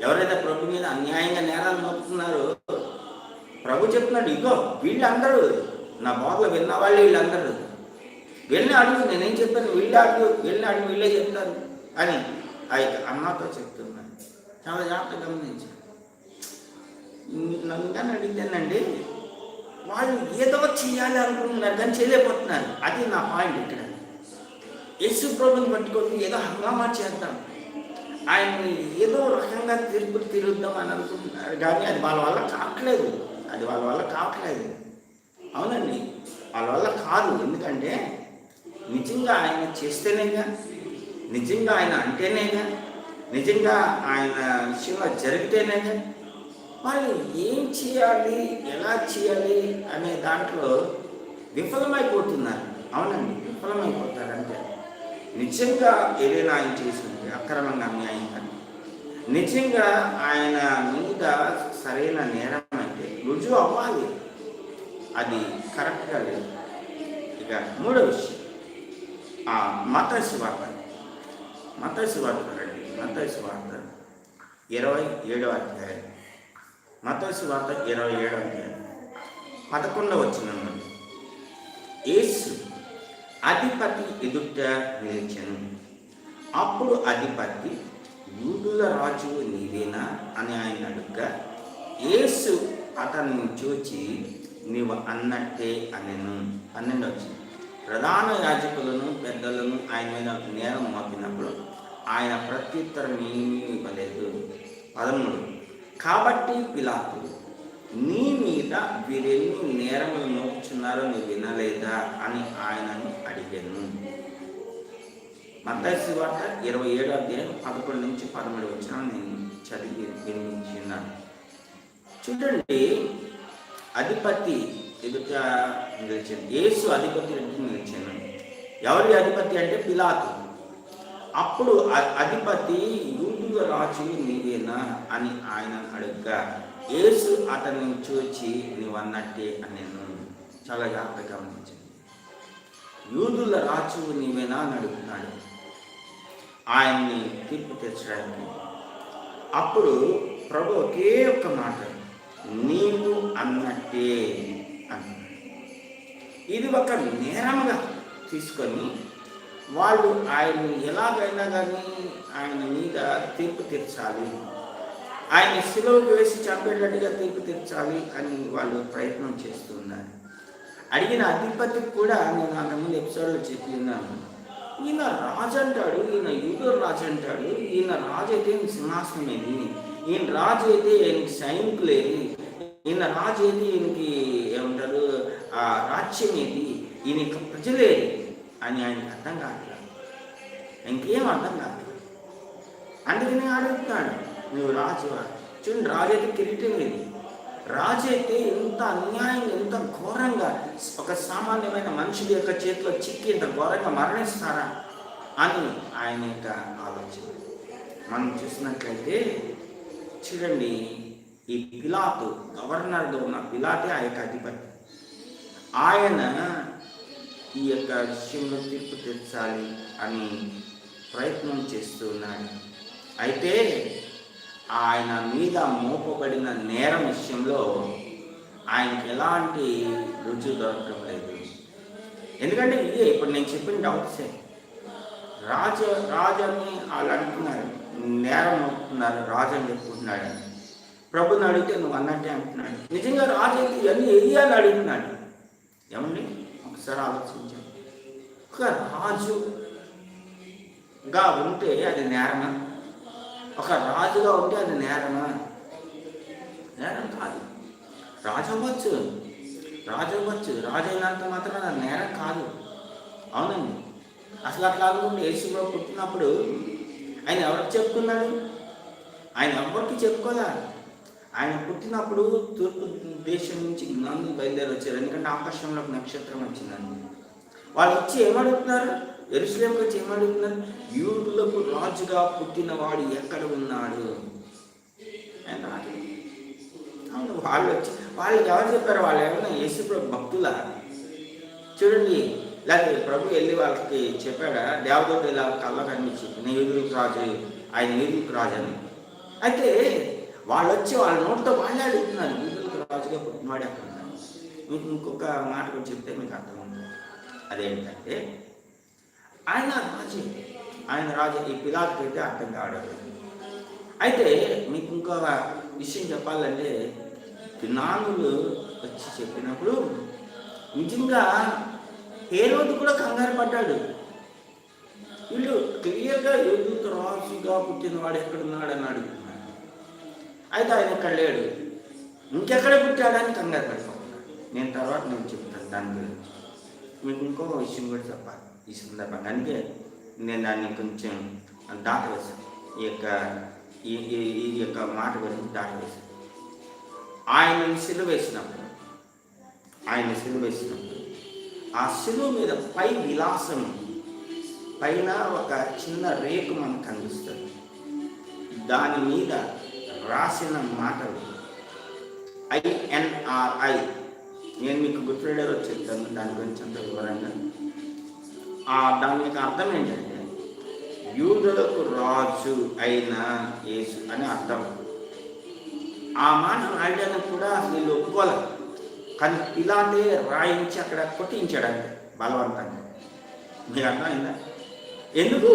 ఎవరైతే ప్రభు మీద అన్యాయంగా నేరాలు మోపుతున్నారో, ప్రభు చెప్తున్నాడు, ఇగో వీళ్ళందరూ నా బోధలు విన్న వాళ్ళు, వీళ్ళందరూ వెళ్ళి అడుగు, నేనేం చెప్పాను, వీళ్ళే అడుగు, వీళ్ళే చెప్తారు అని ఆ యొక్క అన్నతో చెప్తున్నాను. చాలా జాగ్రత్తగా గమనించాను. నన్ను అడిగితేనండి, వాళ్ళు ఏదో చేయాలి అనుకుంటున్నారు కానీ చేయలేకపోతున్నారు. అది నా పాయింట్ ఇక్కడ. యేసు ప్రభుని పట్టుకొని ఏదో హంగామా చేద్దాం, ఆయన్ని ఏదో రకంగా తీర్పులు తిరుగుద్దాం అని అనుకుంటున్నారు, కానీ అది వాళ్ళ వల్ల కావట్లేదు. అవునండి, వాళ్ళ వల్ల కాదు. ఎందుకంటే నిజంగా ఆయన చేస్తేనేగా, నిజంగా ఆయన అంటేనేగా, నిజంగా ఆయన విషయంలో జరిగితేనేగా వాళ్ళు ఏం చేయాలి, ఎలా చేయాలి అనే దాంట్లో విఫలమైపోతున్నారు. అవునండి, విఫలమైపోతారు. అంటే నిజంగా ఏదైనా ఆయన చేసింది అక్రమంగా, అన్యాయంగా, నిజంగా ఆయన మీద సరైన నేరం అంటే రుజువు అవ్వాలి. అది కరెక్ట్గా లేదు. ఇక 3వ విషయం, మత్తయి సువార్త 27వ అధ్యాయం. మత్తయి సువార్త 27వ అధ్యాయం 11వ వచనం. యేసు అధిపతి ఎదుట నిలిచెను. అప్పుడు అధిపతి, యూదుల రాజు నీవేనా అని ఆయన అడుగ్గా, యేసు అతన్ని చూచి నీవు అన్నట్టే అనెను. 12వ వచనం. ప్రధాన యాజకులను, పెద్దలను ఆయన మీద నేరం మోపినప్పుడు ఆయన ప్రత్యుత్తరం ఏమీ ఇవ్వలేదు. 13. కాబట్టి పిలాతు, నీ మీద వీరెన్ని నేరములు మోపుచున్నారో నువ్వు వినలేదా అని ఆయనను అడిగాను. మత్తయి సువార్త 27వ అధ్యాయం 11 నుంచి 13 వచనం నేను చదివి వినిపించినాను. చూడండి, అధిపతి ఎదుట నిలిచాను. యేసు అధిపతి ఎదుట నిలిచాను. ఎవరి అధిపతి అంటే పిలాతు. అప్పుడు అధిపతి, యూదుల రాజు నీవేనా అని ఆయన అడుగ్గా, యేసు అతన్ని చూచి నువ్వు అన్నట్టే అనెను. చాలా జాగ్రత్తగా గమనించండి. యూదుల రాజు నీవేనా అని అడుగుతున్నాడు ఆయన్ని తీర్పు తెచ్చడానికి. అప్పుడు ప్రభు ఒకే ఒక్క మాట, నీవు అన్నట్టే అన్నాడు. ఇది ఒక నేరంగా తీసుకొని వాళ్ళు ఆయన్ని ఎలాగైనా కానీ ఆయన మీద తీర్పు తీర్చాలి, ఆయన శిలువకు వేసి చంపేటట్టుగా తీర్పు తీర్చాలి అని వాళ్ళు ప్రయత్నం చేస్తున్నారు. అడిగిన అధిపతికి కూడా నేను అంతకుముందు ఎపిసోడ్లో చెప్పి ఉన్నాను, ఈయన రాజు అంటాడు, ఈయన యూదుల రాజు అంటాడు, ఈయన రాజు అయితే సింహాసనం ఏది, ఈయన రాజు అయితే ఈయనకి సైనికులేది, ఈయన రాజు ఏది, ఈయనకి ఏమంటారు ఆ రాజ్యం ఏది, ఈయనకి ప్రజలేది అని ఆయనకి అర్థం కావట్లేదు. ఇంకేం అర్థం కావట్లేదు. అందుకని అడుగుతున్నాడు, నువ్వు రాజు. చూడండి, రాజు అయితే కిరీటం లేదు. రాజు అయితే ఎంత అన్యాయంగా, ఎంత ఘోరంగా ఒక సామాన్యమైన మనుషుల యొక్క చేతిలో చిక్కి ఇంత ఘోరంగా మరణిస్తారా? అని ఆయన యొక్క ఆలోచన. మనం చూసినట్లయితే చూడండి, ఈ పిలాతు, గవర్నర్గా ఉన్న పిలాతే ఆ యొక్క అధిపతి. ఆయన ఈ యొక్క విషయంలో తీర్పు తెచ్చాలి అని ప్రయత్నం చేస్తూ ఉన్నాడు. అయితే ఆయన మీద మోపబడిన నేరం విషయంలో ఆయనకి ఎలాంటి రుజువు దొరకడం లేదు. ఎందుకంటే ఇదే ఇప్పుడు నేను చెప్పిన డౌట్సే. రాజని వాళ్ళు అంటున్నారు, నేరం అవుతున్నారు, రాజు అని చెప్పుకుంటున్నాడు. ప్రభుని అడిగితే నువ్వు అన్నట్టే అంటున్నాడు. నిజంగా రాజు అయితే ఇవన్నీ వేయాలని అడుగుతున్నాడు. ఏమండి ఒకసారి ఆలోచించాను. ఒక రాజుగా ఉంటే అది నేరమా? ఒక రాజుగా ఉంటే అది నేరమా? నేరం కాదు. రాజు అవ్వచ్చు, రాజు అయినంత మాత్రం అది నేరం కాదు. అవునండి. అసలు అట్లా అనుకుంటే యేసులో పుట్టినప్పుడు ఆయన ఎవరికి చెప్పుకున్నాడు? ఆయన ఎవరికి చెప్పుకోలే. ఆయన పుట్టినప్పుడు తూర్పు దేశం నుంచి జ్ఞానులు బయలుదేరి వచ్చారు. ఎందుకంటే ఆకాశంలో నక్షత్రం వచ్చిందండి. వాళ్ళు వచ్చి ఏమడుగుతున్నారు? యెరూషలేముకి వచ్చి ఏమడుగుతున్నారు? యూదులకు రాజుగా పుట్టినవాడు ఎక్కడ ఉన్నాడు? ఆయన రాజు. అవును, వాళ్ళు వచ్చి వాళ్ళకి ఎవరు చెప్పారు? వాళ్ళు ఏమైనా యేసు ప్రభు భక్తులా? చూడండి, లేకపోతే ప్రభు వెళ్ళి వాళ్ళకి చెప్పాడా? దేవదూత ఇలా కళ్ళ కనిపించి నేను యూదులకు రాజు, ఆయన యూదులకు రాజు అని. అయితే వాళ్ళు వచ్చి వాళ్ళ నోటితో వాళ్ళే అడుగుతున్నారు, యూదులకు రాజుగా పుట్టినవాడు ఎక్కడ ఉన్నాడు? మీకు ఇంకొక మాట కూడా చెప్తే మీకు అర్థమవుతుంది. అదేంటంటే ఆయన రాజు. ఈ పిలాతుకి అయితే అర్థం కావడం. అయితే మీకు ఇంకొక విషయం చెప్పాలంటే, జ్ఞానులు వచ్చి చెప్పినప్పుడు నిజంగా హేరోదు కూడా కంగారు పడ్డాడు. వీళ్ళు క్లియర్గా యూదులకు రాజుగా పుట్టినవాడు ఎక్కడున్నాడని అడుగుతున్నాడు. అయితే ఆయన ఎక్కడ లేడు, ఇంకెక్కడ పుట్టాడని కంగారు పడిపోతున్నాడు. నేను చెప్తాను దాని గురించి. మీకు ఇంకో విషయం కూడా చెప్పాలి ఈ సందర్భంగా. అందుకే నేను దాన్ని కొంచెం దాటవేశాను. ఈ యొక్క మాట గురించి దాటవేశాను. ఆయన సిలువ వేసినప్పుడు ఆ సిలువ మీద పై విలాసం పైన ఒక చిన్న రేకు మనకు కనిపిస్తుంది. దాని మీద రాసిన మాటలు INRI. నేను మీకు గుర్తుపడేరో చెప్తాను దాని గురించి అంత వివరంగా. దాని యొక్క అర్థం ఏంటంటే యూదులకు రాజు అయిన యేసు అని అర్థం. ఆ మాట రాయడానికి కూడా అసలు వీళ్ళు ఒప్పుకోలేదు. కానీ పిలాతే రాయించి అక్కడ కొట్టించాడంటే బలవంతంగా. మీకు అర్థమైందా? ఎందుకు?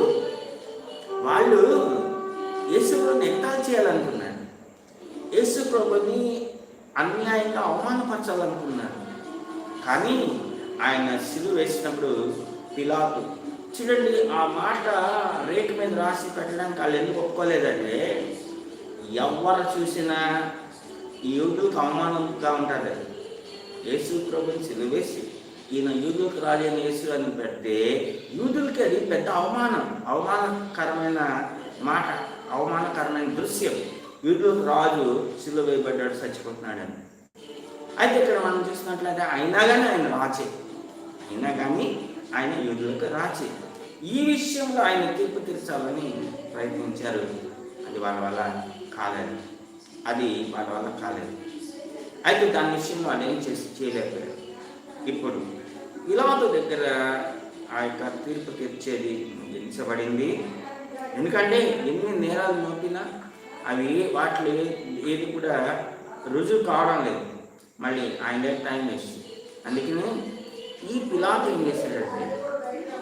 వాళ్ళు యేసు ప్రభుని ఎట్టాలు చేయాలనుకున్నాడు. యేసు ప్రభుని అన్యాయంగా అవమానపరచాలనుకున్నాడు. కానీ ఆయన సిలువ వేసినప్పుడు పిలాతు చూడండి, ఆ మాట రేటు మీద రాసి పెట్టడానికి వాళ్ళు ఎందుకు ఒప్పుకోలేదంటే, ఎవరు చూసినా ఈ యూదులకు అవమానంగా ఉంటుంది. యేసు ప్రభుని సిలువ వేసి ఈయన యూదులకు రాజైన యేసు అని పెడితే యూదులకి అది పెద్ద అవమానకరమైన మాట, అవమానకరమైన దృశ్యం. యూదులకు రాజు సిలువ వేయబడ్డాడు, చచ్చిపోతున్నాడని. అయితే ఇక్కడ మనం చూసినట్లయితే అయినా కానీ ఆయన యూదులకు రాజే. ఈ విషయంలో ఆయన తీర్పు తీర్చాలని ప్రయత్నించారు. అది వాళ్ళ వల్ల కాలేదు. అయితే దాని విషయంలో వాళ్ళు ఏం చేయలేకపోయారు. ఇప్పుడు పిలాతు దగ్గర ఆ యొక్క తీర్పు తీర్చేది ముగించబడింది. ఎందుకంటే ఎన్ని నేరాలు మోపినా అవి వాటిలో ఏది కూడా రుజువు కావడం లేదు. మళ్ళీ ఆయన టైం వేస్ట్. అందుకని ఈ పిలాతు ఏం చేశాడంటే,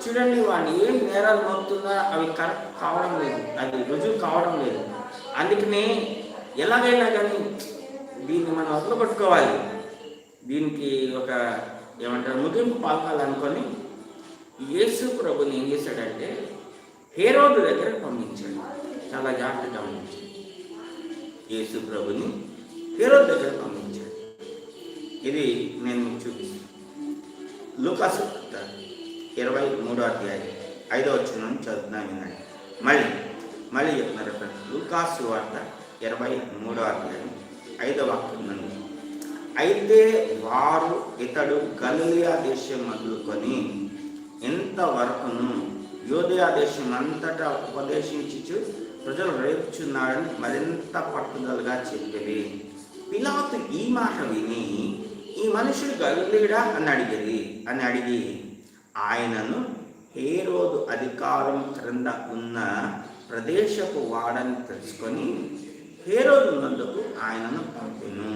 చూడండి, వాళ్ళు ఏం నేరాలు మోపుతున్నా అవి కరెక్ట్ కావడం లేదు, అది రుజువు కావడం లేదు. అందుకనే ఎలాగైనా కానీ దీన్ని మనం వదలగొట్టుకోవాలి, దీనికి ఒక ముగింపు పాల్పాలనుకొని యేసు ప్రభుని ఏం చేశాడంటే హేరోదు దగ్గర పంపించాడు. చాలా జాగ్రత్తగా గమనించాడు. యేసు ప్రభుని హేరోదు దగ్గర పంపించాడు. ఇది నేను మీకు చూపిస్తాను. లూకాసు 23వ అధ్యాయం 5వ వచనం చదువుతున్నాను వినండి. మళ్ళీ చెప్తున్నారు. లూకాసు వార్త 23వ అధ్యాయం 5వ వాక్యం నుండి. అయితే వారు ఇతడు గలిలయ దేశం మొదలుకొని ఇంతవరకును యూదయ దేశం అంతటా ఉపదేశించుచు ప్రజలు రేపుచున్నాడని మరింత పట్టుదలగా చెప్పేది. పిలాతు ఈ మాట విని, ఈ మనుషుడు గలిలేయుడా అని అడిగి ఆయనను హేరోదు అధికారం క్రింద ఉన్న ప్రదేశపు వాడని తెలుసుకొని హేరోదు నొద్దకు ఆయనను పంపెను.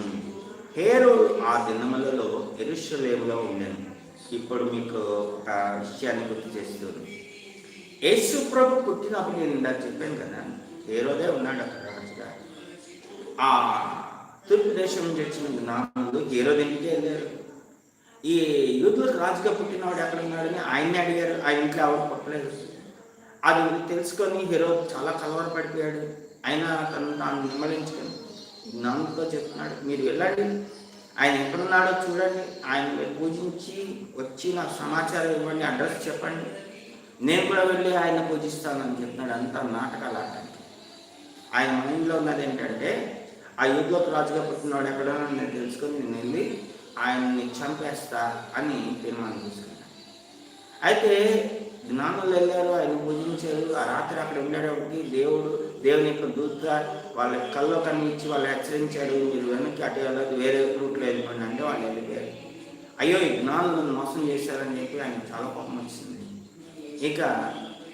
హేరోదు ఆ దినములలో యెరూషలేములో ఉండెను. ఇప్పుడు మీకు ఒక విషయాన్ని గుర్తు చేస్తుంది. యేసు ప్రభు పుట్టినప్పుడు నేను ఇందాక చెప్పాను కదా, హేరోదే ఉన్నాడు అక్కడ రాజుగా. ఆ తూర్పు దేశం నుంచి వచ్చిన జ్ఞానులు హేరోదు ఇంటికి వెళ్ళారు. ఈ యూదులకు రాజుగా పుట్టినవాడు ఎక్కడ ఉన్నాడని ఆయన్ని అడిగారు. ఆయన ఇంట్లో ఎవరు పుట్టలేదు. అది తెలుసుకొని హేరోదు చాలా కలవరపడిపోయాడు. అయినా తాను నిమ్మలించుకొని జ్ఞానులతో చెప్తున్నాడు, మీరు వెళ్ళండి, ఆయన ఎక్కడున్నాడో చూడండి, ఆయన పూజించి వచ్చి నాకు సమాచారం ఇవ్వండి, అడ్రస్ చెప్పండి, నేను కూడా వెళ్ళి ఆయన పూజిస్తానని చెప్తున్నాడు. అంతా నాటకాలు ఆడటానికి. ఆయన మైండ్లో ఉన్నది ఏంటంటే, ఆ యుద్ధకు రాజుగా పుట్టినవాడు ఎక్కడో నేను తెలుసుకొని నేను వెళ్ళి ఆయన్ని చంపేస్తా అని తీర్మానం తీసుకున్నాను. అయితే జ్ఞానులు వెళ్ళారు, ఆయన పూజించారు. ఆ రాత్రి అక్కడ ఉండేటప్పటికి దేవుని యొక్క దూత వాళ్ళ కల్లో కనిపించి వాళ్ళు హెచ్చరించాడు, మీరు వెనక్కి అటు వెళ్ళదు, వేరే రూట్లో వెళ్ళిపోండి అంటే వాళ్ళు వెళ్ళిపోయారు. అయ్యో ఈ జ్ఞానులను మోసం చేశారని చెప్పి ఆయన చాలా కోపం వచ్చింది. ఇక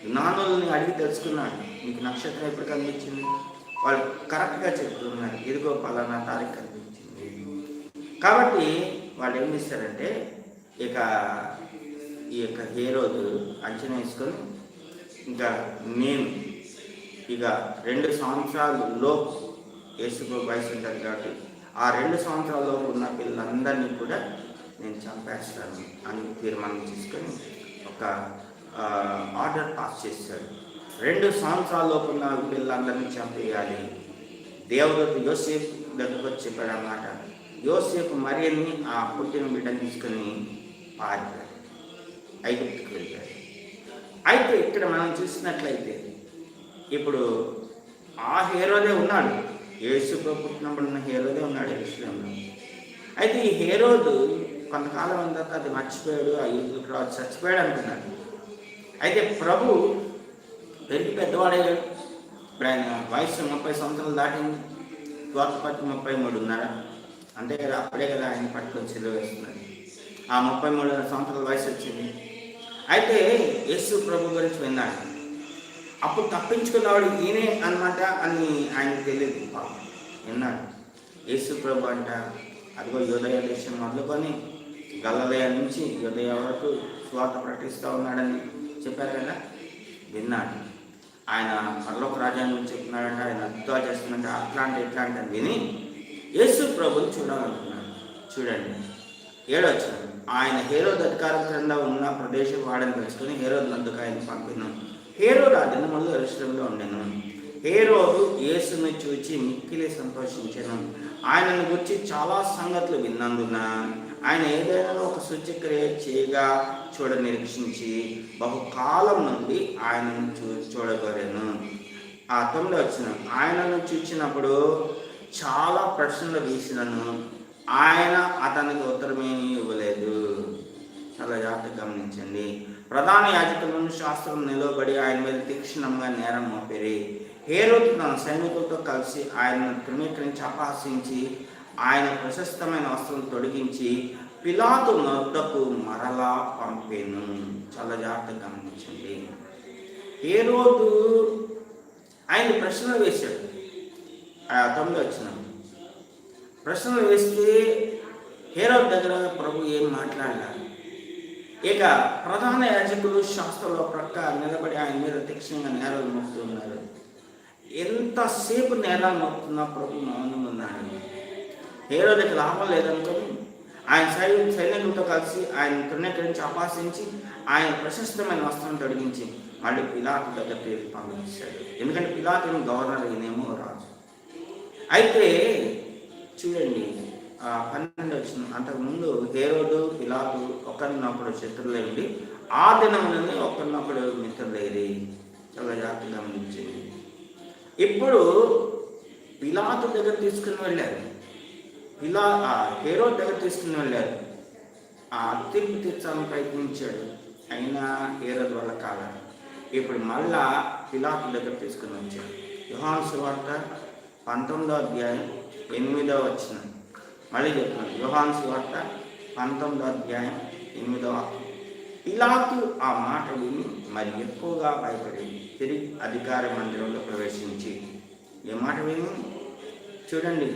జ్ఞానుల్ని అడిగి తెలుసుకున్నాడు, మీకు నక్షత్రం ఎప్పుడు కనిపించింది? వాళ్ళు కరెక్ట్గా చెప్తున్నారు, ఇదిగో పలానా తారీఖు కనిపించింది. కాబట్టి వాళ్ళు ఏం చేస్తారంటే, ఇక ఈ యొక్క హేరోదు అంచనా వేసుకొని, ఇంకా నేను ఇక 2 సంవత్సరాలలో యేసుప్రభు వయసు ఉంటుంది కాబట్టి ఆ 2 సంవత్సరాలలోపు ఉన్న పిల్లలందరినీ కూడా నేను చంపేస్తాను అని తీర్మానం చేసుకొని ఒక ఆర్డర్ పాస్ చేశాడు. 2 సంవత్సరాలలోపు ఉన్న పిల్లలందరినీ చంపేయాలి. దేవుడు యోసేపు దగ్గరకు వచ్చి చెప్పాడు అన్నమాట. యోసేపు మరియని ఆ పుట్టిన బిడ్డను తీసుకొని పారిపోయాడు, ఐగుప్తుకు వెళ్ళాడు. అయితే ఇక్కడ మనం చూసినట్లయితే ఇప్పుడు ఆ హేరోదే ఉన్నాడు, యేసుప్రభు పుట్టినప్పుడు ఉన్న హేరోదే ఉన్నాడు యెరూషలేములో. అయితే ఈ హేరోదు కొంతకాలం అయిన తర్వాత అది మర్చిపోయాడు, ఆ యూదులకు రాజు చచ్చిపోయాడు అనుకున్నాడు. అయితే ప్రభు పెరిగి పెద్దవాడయ్యాడు. ఇప్పుడు ఆయన వయసు 30 సంవత్సరాలు దాటింది. స్వార్థపట్టి 33 అంతే కదా, అప్పుడే కదా ఆయన పట్టుకొని సిలువ వేస్తున్నాడు. ఆ 33 సంవత్సరాల వయసు వచ్చింది. అయితే యేసు ప్రభు గురించి విన్నాడు. అప్పుడు తప్పించుకున్నవాడు ఈయనే అన్నమాట అని ఆయనకు తెలియదు. విన్నాడు యేసు ప్రభు అంట, అదిగో యూదయ దేశం మొదలుకొని గలిలయ నుంచి యూదయ వరకు స్వార్థ ప్రకటిస్తూ ఉన్నాడని చెప్పారు కదా, విన్నాడు. ఆయన పరలోక రాజ్యాన్ని చెప్తున్నాడంట, ఆయన అద్భుతాలు చేస్తున్నాడంట, అట్లాంటి ఇట్లాంటి అని విని యేసు ప్రభుని చూడాలనుకున్నాడు. చూడండి 7వ వచనం, ఆయన హేరోదు అధికారం క్రింద ఉన్న ప్రదేశం వాడని తెలుసుకుని హేరోదు నందుకు ఆయన పంపిను. హేరోదు ఆ దినములో యెరూషలేములో ఉండెను. హేరోదు యేసును చూచి మిక్కిలి సంతోషించెను. ఆయనను గురించి చాలా సంగతులు విన్నందున ఆయన ఏదైనా ఒక సూచక్రియ చేయగా చూడ నిరీక్షించి బహుకాలం నుండి ఆయనను చూడగోరెను. ఆ 9వ వచనం, ఆయనను చూచినప్పుడు చాలా ప్రశ్నలు వేసినను ఆయన అతనికి ఉత్తరమేమీ ఇవ్వలేదు. చాలా జాగ్రత్తగా గమనించండి. ప్రధాన యాజకులను శాస్త్రం నిలవబడి ఆయన మీద తీక్షణంగా నేరం మోపిరి. హేరోదు తన సైనికులతో కలిసి ఆయనను తృణీకరించి అపహసించి ఆయన ప్రశస్తమైన వస్త్రం తొడిగించి పిలాతు నొద్దకు మరలా పంపెను. చాలా జాగ్రత్తగా గమనించండి. హేరోదు ఆయన ప్రశ్నలు వేశాడు. 9వ వచనం, ప్రశ్నలు వేస్తే హేరోదు దగ్గర ప్రభు ఏం మాట్లాడారు. ఇక ప్రధాన యాజకులు శాస్త్రంలో ప్రక్క నిలబడి ఆయన మీద తీక్షణంగా నేరాలు మోపుతున్నారు. ఎంతసేపు నేరాలు మోపుతున్నా ప్రభు మౌనం ఉన్నాడు. హేరోదుకి లాభం లేదనుకొని ఆయన సైనికులతో కలిసి ఆయన తృణీకరించి అపహసించి ఆయన ప్రశస్తమైన వస్త్రం తొడిగించి మళ్ళీ పిలాతు దగ్గర తిరిగి పంపించాడు. ఎందుకంటే పిలాతు గవర్నర్ అయినేమో రాజు. అయితే చూడండి 12వ వచనం, అంతకుముందు హేరోదు పిలాతు ఒకరినొకడు శత్రువులేండి, ఆ దినములని ఒకరినొకడు మిత్రులేది. చాలా జాగ్రత్తగా గమనించింది. ఇప్పుడు పిలాతు దగ్గర తీసుకుని వెళ్ళారు, హేరోదు దగ్గర తీసుకుని వెళ్ళారు. ఆ తీర్పు తీర్చాలని ప్రయత్నించాడు, అయినా హేరోదు వల్ల కాలేదు. ఇప్పుడు మళ్ళా పిలాతు దగ్గర తీసుకుని వచ్చారు. యోహాను సువార్త 19వ అధ్యాయం 8వ వచనం. మళ్ళీ చెప్తున్నాను, యోహాను సువార్త 19వ అధ్యాయం 8వ వాక్యం. పిలాతు ఆ మాట విని మరి ఎక్కువగా భయపడి తిరిగి అధికార మందిరంలో ప్రవేశించి, ఏ మాట విని చూడండి,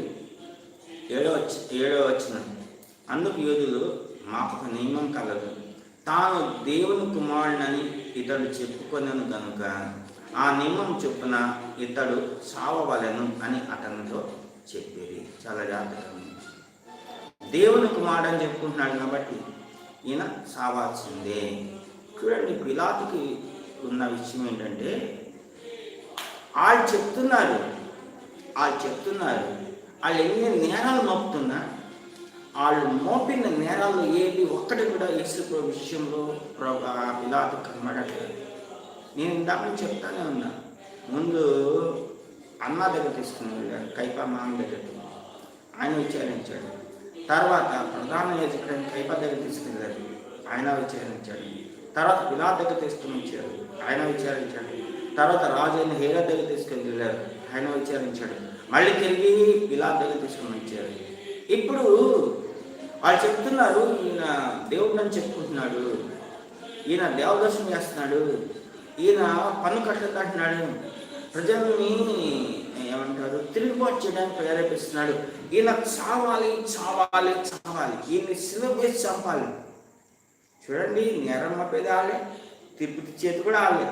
7వ వచనం. అందుకు యూదులు, మాకు ఒక నియమం కలదు, తాను దేవుని కుమారుడని ఇతడు చెప్పుకొనను కనుక ఆ నియమం చొప్పున ఇతడు చావవలెను అని అతనితో చెప్పేది. చాలా జాగ్రత్తగా దేవుని కుమారుడు అని చెప్పుకుంటున్నాడు కాబట్టి ఈయన చావాల్సిందే. చూడండి, పిలాతుకి ఉన్న విషయం ఏంటంటే వాళ్ళు చెప్తున్నారు వాళ్ళు ఎన్ని నేరాలు మోపుతున్నా వాళ్ళు మోపిన నేరాలు ఏది ఒక్కటి కూడా యేసు విషయంలో పిలాతు కనబడట్లేదు. నేను ఇందాక చెప్తానే ఉన్నా, ముందు అన్న దగ్గర తీసుకుని వెళ్ళాడు, కైపా మామ దగ్గరికి, ఆయన విచారించాడు. తర్వాత ప్రధాన యాజకుడైన కైపా దగ్గర తీసుకెళ్ళాడు, ఆయన విచారించాడు. తర్వాత పిలాతు దగ్గర తీసుకుని వచ్చాడు, ఆయన విచారించాడు. తర్వాత రాజు అయిన హేరోదు దగ్గర తీసుకుని వెళ్ళారు, ఆయన విచారించాడు. మళ్ళీ తిరిగి పిలాతు దగ్గర తీసుకుని వచ్చారు. ఇప్పుడు వాళ్ళు చెప్తున్నారు, ఈయన దేవుడు అని చెప్పుకుంటున్నాడు, ఈయన దేవదర్శనం చేస్తున్నాడు, ఈయన పన్ను కట్టదంటున్నాడు, ప్రజల్ని ఏమంటారు తిరుగుబాటు చేయడానికి ప్రేరేపిస్తున్నాడు, ఈయన చావాలి, ఈయన్ని సిలువ వేసి చంపాలి. చూడండి, నేరం మోపేది వాళ్ళే, తిరుపతి చేతి కూడా వాళ్ళే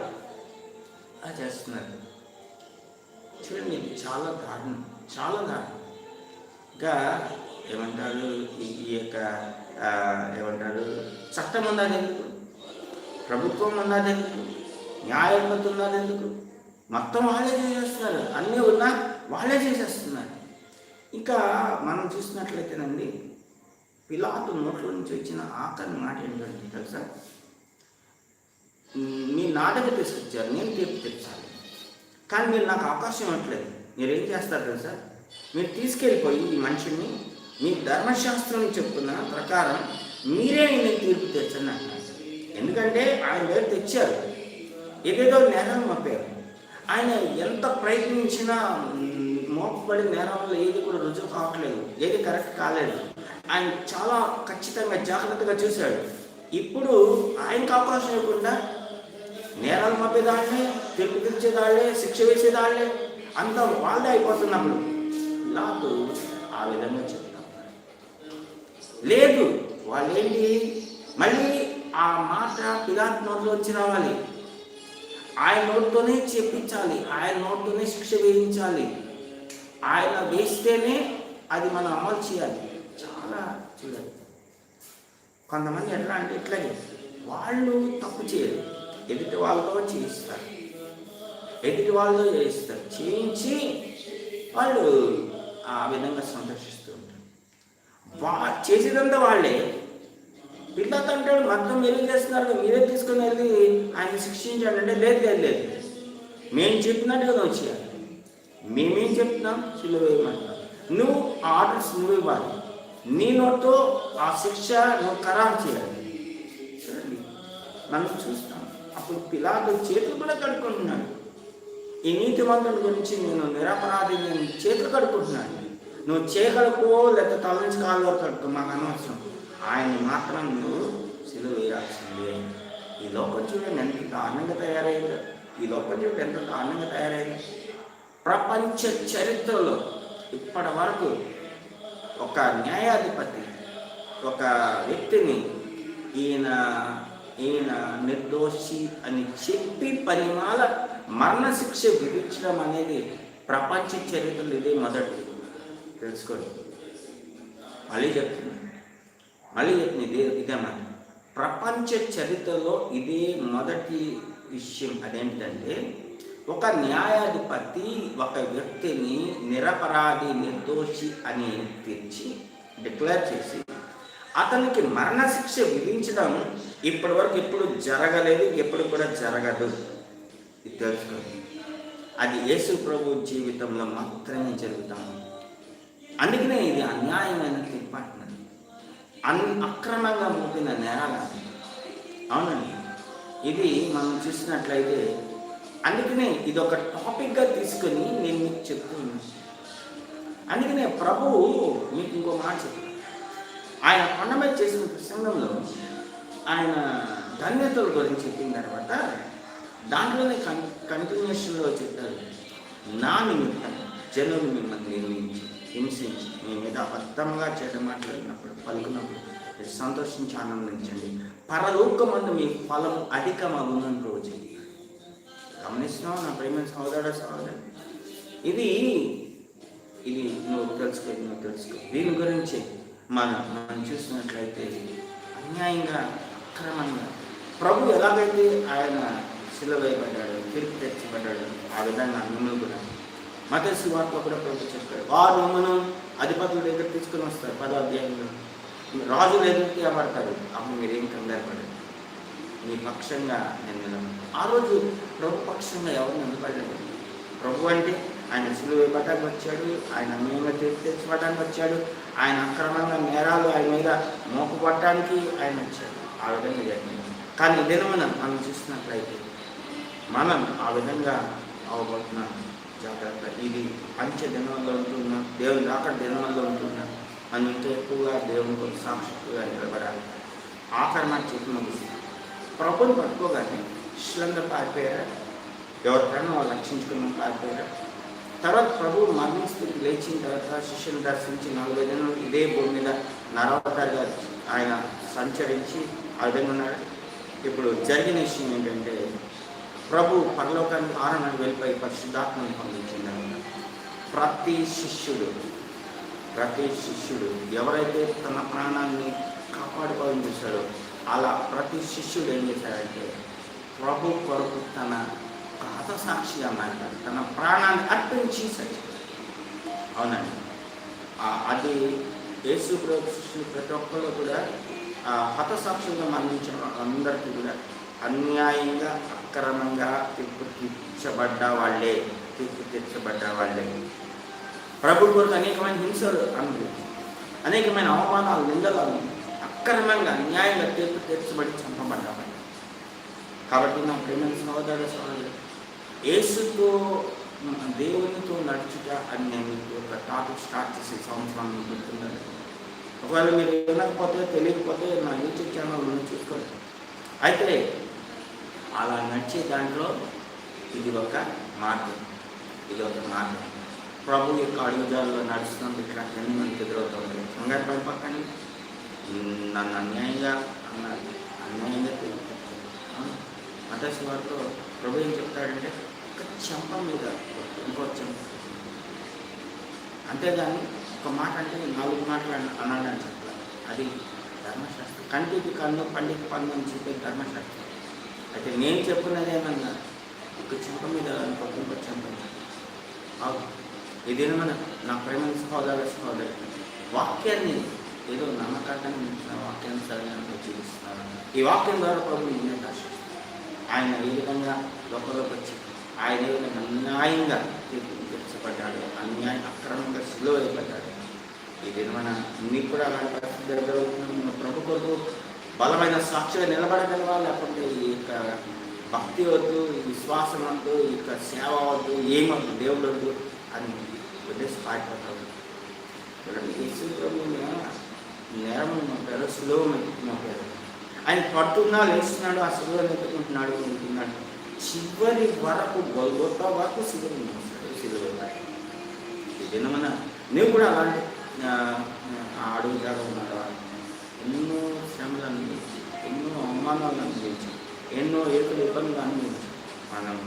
అలా చేస్తున్నారు. చూడండి, ఇది చాలా దారుణం. ఇంకా ఏమంటారు, ఈ యొక్క ఏమంటారు చట్టం ఉన్నది ఎందుకు, ప్రభుత్వం ఉన్నది ఎందుకు, న్యాయపతి ఉన్నది ఎందుకు, మొత్తం వాళ్ళే చేసేస్తున్నారు, అన్నీ ఉన్నా వాళ్ళే చేసేస్తున్నారు. ఇంకా మనం చూసినట్లయితేనండి, పిలాతు నోట్ల నుంచి వచ్చిన ఆఖరి మాట ఏంటంటే తెలుసా, మీ నా దగ్గర తీసుకొచ్చారు, నేను తీర్పు తెచ్చాను, కానీ మీరు నాకు అవకాశం ఇవ్వట్లేదు. మీరేం చేస్తారు తెలుసా, మీరు తీసుకెళ్ళిపోయి ఈ మనిషిని మీ ధర్మశాస్త్రం చెప్తున్న ప్రకారం మీరే నేను తీర్పు తెచ్చండి అంటున్నారు. ఎందుకంటే ఆయన దగ్గర తెచ్చారు, ఏదేదో నేరం మోపారు. ఆయన ఎంత ప్రయత్నించినా మోపబడిన నేరంలో ఏది కూడా రుజువు కావట్లేదు, ఏది కరెక్ట్ కాలేదు. ఆయన చాలా ఖచ్చితంగా జాగ్రత్తగా చూశాడు. ఇప్పుడు ఆయనకు అవకాశం ఇవ్వకుండా నేరాలు మోపేదాళ్ళే, తీర్పు తెచ్చేదాళ్ళే, శిక్ష వేసేదాళ్ళే, అంతా వాళ్ళే అయిపోతున్నప్పుడు పిలాతు ఆ విధంగా చెప్తారు. లేదు, వాళ్ళేంటి, మళ్ళీ ఆ మాట పిలాతు నోట్లో వచ్చి రావాలి, ఆయన నోటితోనే చెప్పించాలి, ఆయన నోటితోనే శిక్ష వేయించాలి, ఆయన వేస్తేనే అది మనం అమలు చేయాలి. చాలా చూడాలి. కొంతమంది ఎట్లా అంటే ఇట్లాగే వాళ్ళు తప్పు చేయరు, ఎదుటి వాళ్ళతో చేయిస్తారు, చేయించి వాళ్ళు ఆ విధంగా సందర్శిస్తూ ఉంటారు. చేసేదంతా వాళ్ళే. పిల్లలు అంటాడు, మొత్తం మీరే చేస్తున్నారు, మీరే తీసుకుని వెళ్ళి ఆయన శిక్షించండి అంటే లేదు, మేము చెప్పినట్టుగా నువ్వు చేయాలి, మేమేం చెప్తున్నాం సిలువ వేయమంటున్నాం, నువ్వు ఆర్డర్స్ నువ్వు ఇవ్వాలి, నీ నోటితో ఆ శిక్ష నువ్వు ఖరారు చేయాలి. చూడండి, మనం చూస్తాం. అప్పుడు పిలాతు చేతులు కూడా కడుక్కుంటున్నాడు. ఈ నీతిమంతుల గురించి నేను నిరపరాధి, నేను చేతులు కడుక్కుంటున్నాను, నువ్వు చేయగలుకో లేకపోతే తల నుంచి కాలు వరకు కడుక్కో, మాకు అనవసరం, ఆయన్ని మాత్రం నువ్వు సిలువ వేయాల్సిందే. ఈ లోకం చూడండి ఎంత దారుణంగా తయారైంది. ప్రపంచ చరిత్రలో ఇప్పటి వరకు ఒక న్యాయాధిపతి ఒక వ్యక్తిని ఈయన నిర్దోషి అని చెప్పి పరిమాల మరణశిక్ష విధించడం అనేది ప్రపంచ చరిత్రలో ఇదే మొదటి. తెలుసుకోండి, మళ్ళీ చెప్తుంది ఇదేమాట ప్రపంచ చరిత్రలో ఇదే మొదటి విషయం. అదేంటంటే ఒక న్యాయాధిపతి ఒక వ్యక్తిని నిరపరాధి, నిర్దోషి అని తెచ్చి డిక్లేర్ చేసి అతనికి మరణశిక్ష విధించడం ఇప్పటి వరకు ఎప్పుడు జరగలేదు, ఎప్పుడు కూడా జరగదు. ఇది తెలుసుకోండి. అది యేసు ప్రభు జీవితంలో మాత్రమే జరుగుతాము. అందుకనే ఇది అన్యాయమైన తీర్పు అంటున్నాను. అక్రమంగా మోపిన నేరాలు. అవునండి, ఇది మనం చూసినట్లయితే, అందుకనే ఇది ఒక టాపిక్గా తీసుకొని నేను మీకు చెప్తున్నాను. అందుకనే ప్రభువు మీకు ఇంకో మాట చెప్తాను. ఆయన కొండ మీద చేసిన ప్రసంగంలో ఆయన ధన్యతల గురించి చెప్పిన తర్వాత దాంట్లోనే కంటిన్యూషన్లో చెప్పారు, నా నిమిత్తం జనులు మిమ్మల్ని నిర్మించి హింసించి మీ మీద అబద్ధంగా చెడ్డ మాట్లాడినప్పుడు పలుకున్నప్పుడు సంతోషించి ఆనందించండి, పరలోకమందు మీ ఫలం అధికమగునని రోజు. గమనిస్తున్నావు నా ప్రేమ సహోదరు. ఇది నువ్వు తెలుసుకో. దీని గురించి మనం చూసినట్లయితే అన్యాయంగా అక్రమంగా ప్రభు ఎలాగైతే ఆయన సిలువ వేయబడ్డాడు, తీర్పు తెచ్చబడ్డాడు, ఆ విధంగా మిమ్మల్ని కూడా మత్తయి సువార్తలో కూడా ప్రభు చెప్పాడు, వారు మిమ్మల్ని అధిపతుల దగ్గర తీసుకుని వస్తారు. 10వ అధ్యాయంలో రాజులు ఎదురు తీయబడతారు, అప్పుడు మీరేం కంగారు పడదు, మీ పక్షంగా నేను నిలబడి. ఆ రోజు ప్రభు పక్షంగా ఎవరు నిలబడ్డాడు? ప్రభు అంటే ఆయన సిలువ వేయబడ్డానికి వచ్చాడు, ఆయన మేము తీర్పు తెచ్చబడ్డానికి వచ్చాడు, ఆయన అక్రమంగా నేరాలు ఆయన మీద మోపబట్టడానికి ఆయన వచ్చాడు. ఆ విధంగా జరిగింది. కానీ దినమున మనం చూసినట్లయితే మనం ఆ విధంగా అవబోతున్నాం. జాగ్రత్త. ఇది పంచ దినాల్లో ఉంటున్నాం, దేవుని రాకడ దినాల్లో ఉంటున్నాం. మనం ఇంకా ఎక్కువగా దేవుని కోసం సాక్షిగా నిలబడాలి. ఆఖరి మాట చెప్పి ముగిస్తాం. ప్రభుని పట్టుకోగానే శిష్యులందరూ పారిపోయారా? ఎవరి ప్రాణం వాళ్ళు రక్షించుకున్నాం, పారిపోయారా? తర్వాత ప్రభు మరణస్థితికి లేచిన తర్వాత శిష్యుని దర్శించి 40 దినాలు ఇదే భూమి మీద నరవతారుగా ఆయన సంచరించి ఆ విధంగా ఉన్నాడు. ఇప్పుడు జరిగిన విషయం ఏంటంటే, ప్రభు పరలోకానికి ఆరణకు వెళ్ళిపోయి పరిశుద్ధాత్మను పొందించింది. ప్రతి శిష్యుడు ఎవరైతే తన ప్రాణాన్ని కాపాడుకోవాలని చూశాడో అలా ప్రతి శిష్యుడు ఏం చేశాడంటే ప్రభు కొరకు తన హతసాక్షిగా మాట్లాడు, తన ప్రాణాన్ని అర్పించి సచ్చాడు. అవునండి. అది యేసు ప్రభు శిష్యులు ప్రతి ఒక్కరు కూడా హతసాక్షులుగా మరణించిన అందరికీ కూడా అన్యాయంగా అక్రమంగా తీర్పు తీర్చబడ్డ వాళ్ళే. ప్రభు కొరకు అనేకమైన హింసలు అనుభవించి, అనేకమైన అవమానాలు, నిందలు అక్రమంగా అన్యాయంగా తీర్పు తీర్చబడి చంపబడ్డామని. కాబట్టి నా ప్రేమ సహోదరు యేసుతో దేవునితో నడుచుట అని నేను ఒక టాపిక్ స్టార్ట్ చేసే సంవత్సరాన్ని గుర్తున్నాను. ఒకవేళ మీరు వినకపోతే తెలియకపోతే నా యూట్యూబ్ ఛానల్ చూసుకోండి. అయితే అలా నడిచే దాంట్లో ఇది ఒక మార్గం. ప్రభు యొక్క అడుగుజాల్లో నడుస్తున్నందుకు ఇట్లాంటివన్నీ మనకి ఎదురవుతుంది. కంగారు పక్కని నన్ను అన్యాయంగా మత్తయి సువార్తలో ప్రభు ఏం చెప్తాడంటే, ఒక చెంప మీద ఇంకో చెంప, అంతేగాని ఒక మాట అంటే 4 మాటలు అనాలని చెప్తారు. అది ధర్మశాస్త్రం. కంటికి కన్ను, పండికి పన్ను అని చెప్పే ధర్మశాస్త్రం. అయితే నేను చెప్పున్నది ఏమన్నా, ఒక చెంప మీద ఇంకొక చెంప. ఇదేనా నా ప్రేమ సహోదరు వాక్యాన్ని ఏదో నమ్మకాన్ని మించిన వాక్యాన్ని సరైన జీవిస్తున్నారు. ఈ వాక్యం ద్వారా ప్రభు నేనే ఆశిస్తాను. ఆయన ఏ విధంగా లోపలికి వచ్చి ఆయన ఏ విధంగా అన్యాయంగా తీర్చబడ్డాడు, అక్రమంగా సిలువ వేయబడ్డాడు. ఇది మన మీకు కూడా అలాంటి పరిస్థితి జరుగుతుంది. ప్రభు కొరకు బలమైన సాక్షిగా నిలబడగలవా? లేకపోతే ఈ యొక్క భక్తి వద్దు, ఈ విశ్వాసం వద్దు, ఈ యొక్క సేవ వద్దు, ఏమద్దు, దేవుడు వద్దు అని వదిలేసి పారిపోతాడు. యేసు ప్రభు నేరం మోపారు, సులువ మోపారు. ఆయన పడుతున్నా లేస్తున్నాడు, ఆ సులువ నెత్తుకుంటున్నాడు, ఉంటున్నాడు. చివరి వరకు గొల్గొతా వరకు సిలువ మోస్తాడు. ఇదేమన్నా నువ్వు కూడా అలాంటి అడుగుదాగా ఉన్నాడు. ఎన్నో శ్రమలు అనుభవించి, ఎన్నో అవమానాలు అనుభవించి, ఎన్నో ఏకలు ఇబ్బందులు అనుభవించి మనం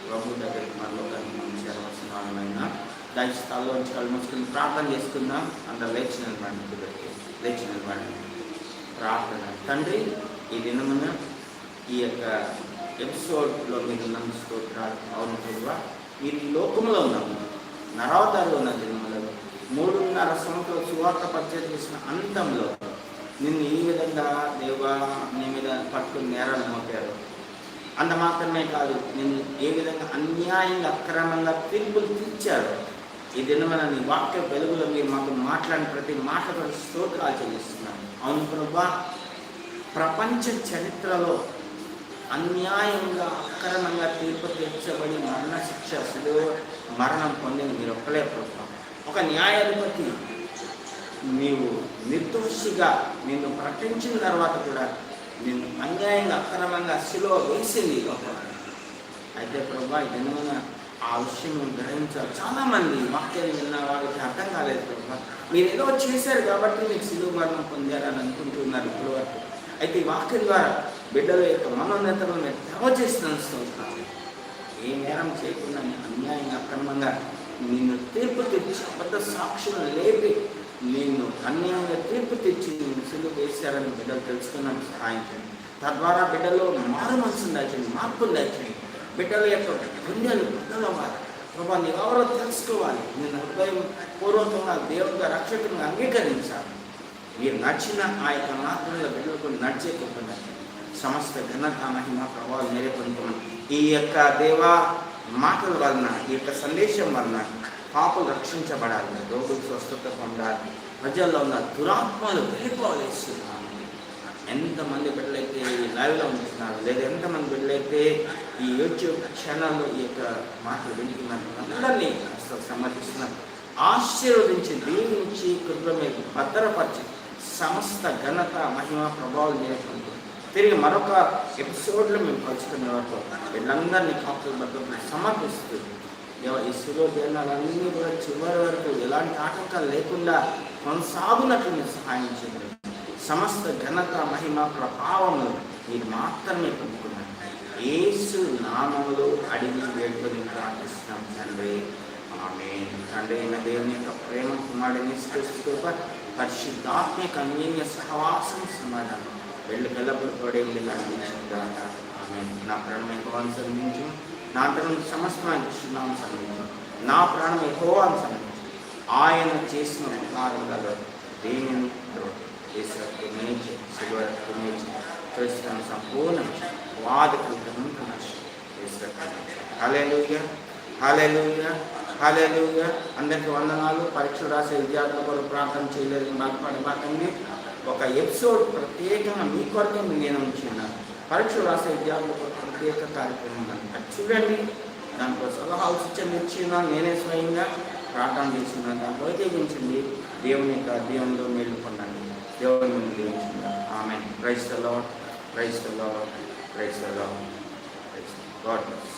ప్రభు దగ్గరికి మనలోకానికి మనం చేరవలసిన వాళ్ళమైనా దాని స్థాయిలో నుంచి కళ్ళు మూసుకుని ప్రార్థన చేసుకుందాం. అందరూ లేచి నిలబడి ప్రార్థన. తండ్రి, ఈ దినమున ఈ యొక్క ఎపిసోడ్లో మీరు నన్ను స్తోత్రాలు. అవును ప్రభువా, మీరు ఈ లోకంలో ఉన్నాము, నరవతారులో ఉన్న దినములలో 3.5 సంవత్సరాలు సువార్త పరిచయం చేసిన అంతంలో నిన్ను ఈ విధంగా దేవా నీ మీద పట్టుకుని నేరాలు మోపారు. అంత మాత్రమే కాదు, నిన్ను ఏ విధంగా అన్యాయంగా అక్రమంగా తీర్పులు తీర్చారు. ఈ దినమైన నీ వాక్య వెలుగులో మీరు మాకు మాట్లాడిన ప్రతి మాట కూడా స్తోత్రాలు చెల్లిస్తున్నాను. అవును ప్రభువా, ప్రపంచ చరిత్రలో అన్యాయంగా అక్రమంగా తీర్పు తీర్చబడి మరణ శిక్ష శిలువ మరణం పొందింది మీరు ఒక్కలే ప్రభువా. ఒక న్యాయాధిపతి నీవు నిర్దోషిగా నిన్ను ప్రకటించిన తర్వాత కూడా నిన్ను అన్యాయంగా అక్రమంగా శిలువ వేసింది లోపల. అయితే ప్రభువా ఇదేమైనా ఆ విషయం గ్రహించాలి. చాలామంది వాక్యాలు విన్న వాళ్ళకి అర్థం కాలేదు ప్రభువా. మీరు ఏదో చేశారు కాబట్టి మీకు శిలువ మరణం పొందారని అనుకుంటున్నారు ఇప్పుడు వరకు. అయితే ఈ వాక్యం ద్వారా బిడ్డల యొక్క మనోన్నతలను మీరు త్యాగ చేసి అనుకుంటున్నాను. ఏ నేరం చేయకుండా అన్యాయంగా అక్రమంగా నిన్ను తీర్పు తెచ్చి అబద్ధ సాక్షులను లేపి నిన్ను అన్యాయంగా తీర్పు తెచ్చి నిన్ను శిలువ వేశారని బిడ్డలు తెలుసుకున్నాను సహాయం చేయండి. తద్వారా బిడ్డలో మారు మనసును దాచండి, మార్పులు దాచండి. బిడ్డల యొక్క గుండెలు బుద్ధలవ్వాలి ప్రభా. నీవు ఎవరో తెలుసుకోవాలి. నేను హృదయం పూర్వకంగా దేవుడిగా రక్షకునిగా అంగీకరించాలి. మీరు నచ్చిన ఆ యొక్క మార్గంలో బిడ్డలకు నడిచేకుండా సమస్త ఘనత మహిమ ప్రభావాలు మీరే పొందుతున్నాం. ఈ యొక్క దేవా మాటల వలన ఈ యొక్క సందేశం వలన పాపలు రక్షించబడాలి, రోగులు స్వస్థత పొందాలి, ప్రజల్లో ఉన్న దురాత్మలు వెళ్ళిపోలేస్తున్నాను. ఎంతమంది బిడ్డలైతే ఈ లైవ్లో ఉంటున్నారు, లేదా ఎంతమంది బిడ్డలైతే ఈ యూట్యూబ్ ఛానల్లో ఈ యొక్క మాటలు వింటున్నారు, అందరినీ అసలు సమర్పిస్తున్నారు. ఆశీర్వదించి దీవించి కృపలో మీకు భద్రపరిచి సమస్త ఘనత మహిమ ప్రభావాలు నేర్చుకుంటూ తిరిగి మరొక ఎపిసోడ్లో మేము కలుసుకునే వరకు వీళ్ళందరినీ కాపుల భద్రతను సమర్పిస్తూ ఈ శిరోధ్యానాలన్నీ కూడా చివరి వరకు ఎలాంటి ఆటంకాలు లేకుండా కొనసాగునట్లు మీరు సహాయం చేయండి. సమస్త ఘనత మహిమ ప్రభావములు మీరు మాత్రమే పొందుకున్నారు. యేసు నామములో అడిగి వేడుకొని ప్రార్థిస్తున్నాం తండ్రి, ఆమేన్. తండ్రి అయిన దేవుని యొక్క ప్రేమ, కుమారుని కృప, పరిశుద్ధాత్మిక అన్యోన్య సహవాసం సమాధానం వెళ్ళకెళ్ళప్పుడు తోడే అందించుగాక. ఆమేన్. నా ప్రాణం యెహోవాను సన్నిధించు, నా అంతరం సమస్తమైన కృష్ణనామం సన్నిధించు, నా ప్రాణం యెహోవాను సన్నిధించు. ఆయన చేసిన ఉపకారములలో దేనిని క్రీస్తును సంపూర్ణం హల్లెలూయా హల్లెలూయా హల్లెలూయా. అందరికీ వందనాలు. పరీక్షలు రాసే విద్యార్థుల కొరకు ప్రార్థన చేయలేదు బాధపడబాకండి. ఒక ఎపిసోడ్ ప్రత్యేకంగా మీ కొరకే నేను ఉంచున్నాను. పరీక్షలు రాసే విద్యార్థుల కొరకు ప్రత్యేక కార్యక్రమం అది చూడండి. దాంట్లో సలహాలు సూచనలు ఇచ్చిన్నాను, నేనే స్వయంగా ప్రార్థన చేస్తున్నాను. దాంట్లో ఉపయోగించండి. దేవుని యొక్క దేవునిలో మేలు పొందండి. దేవుని ముందు దీవించుకుందాం. ఆమేన్. Praise the Lord, praise the Lord, praise the Lord. God bless.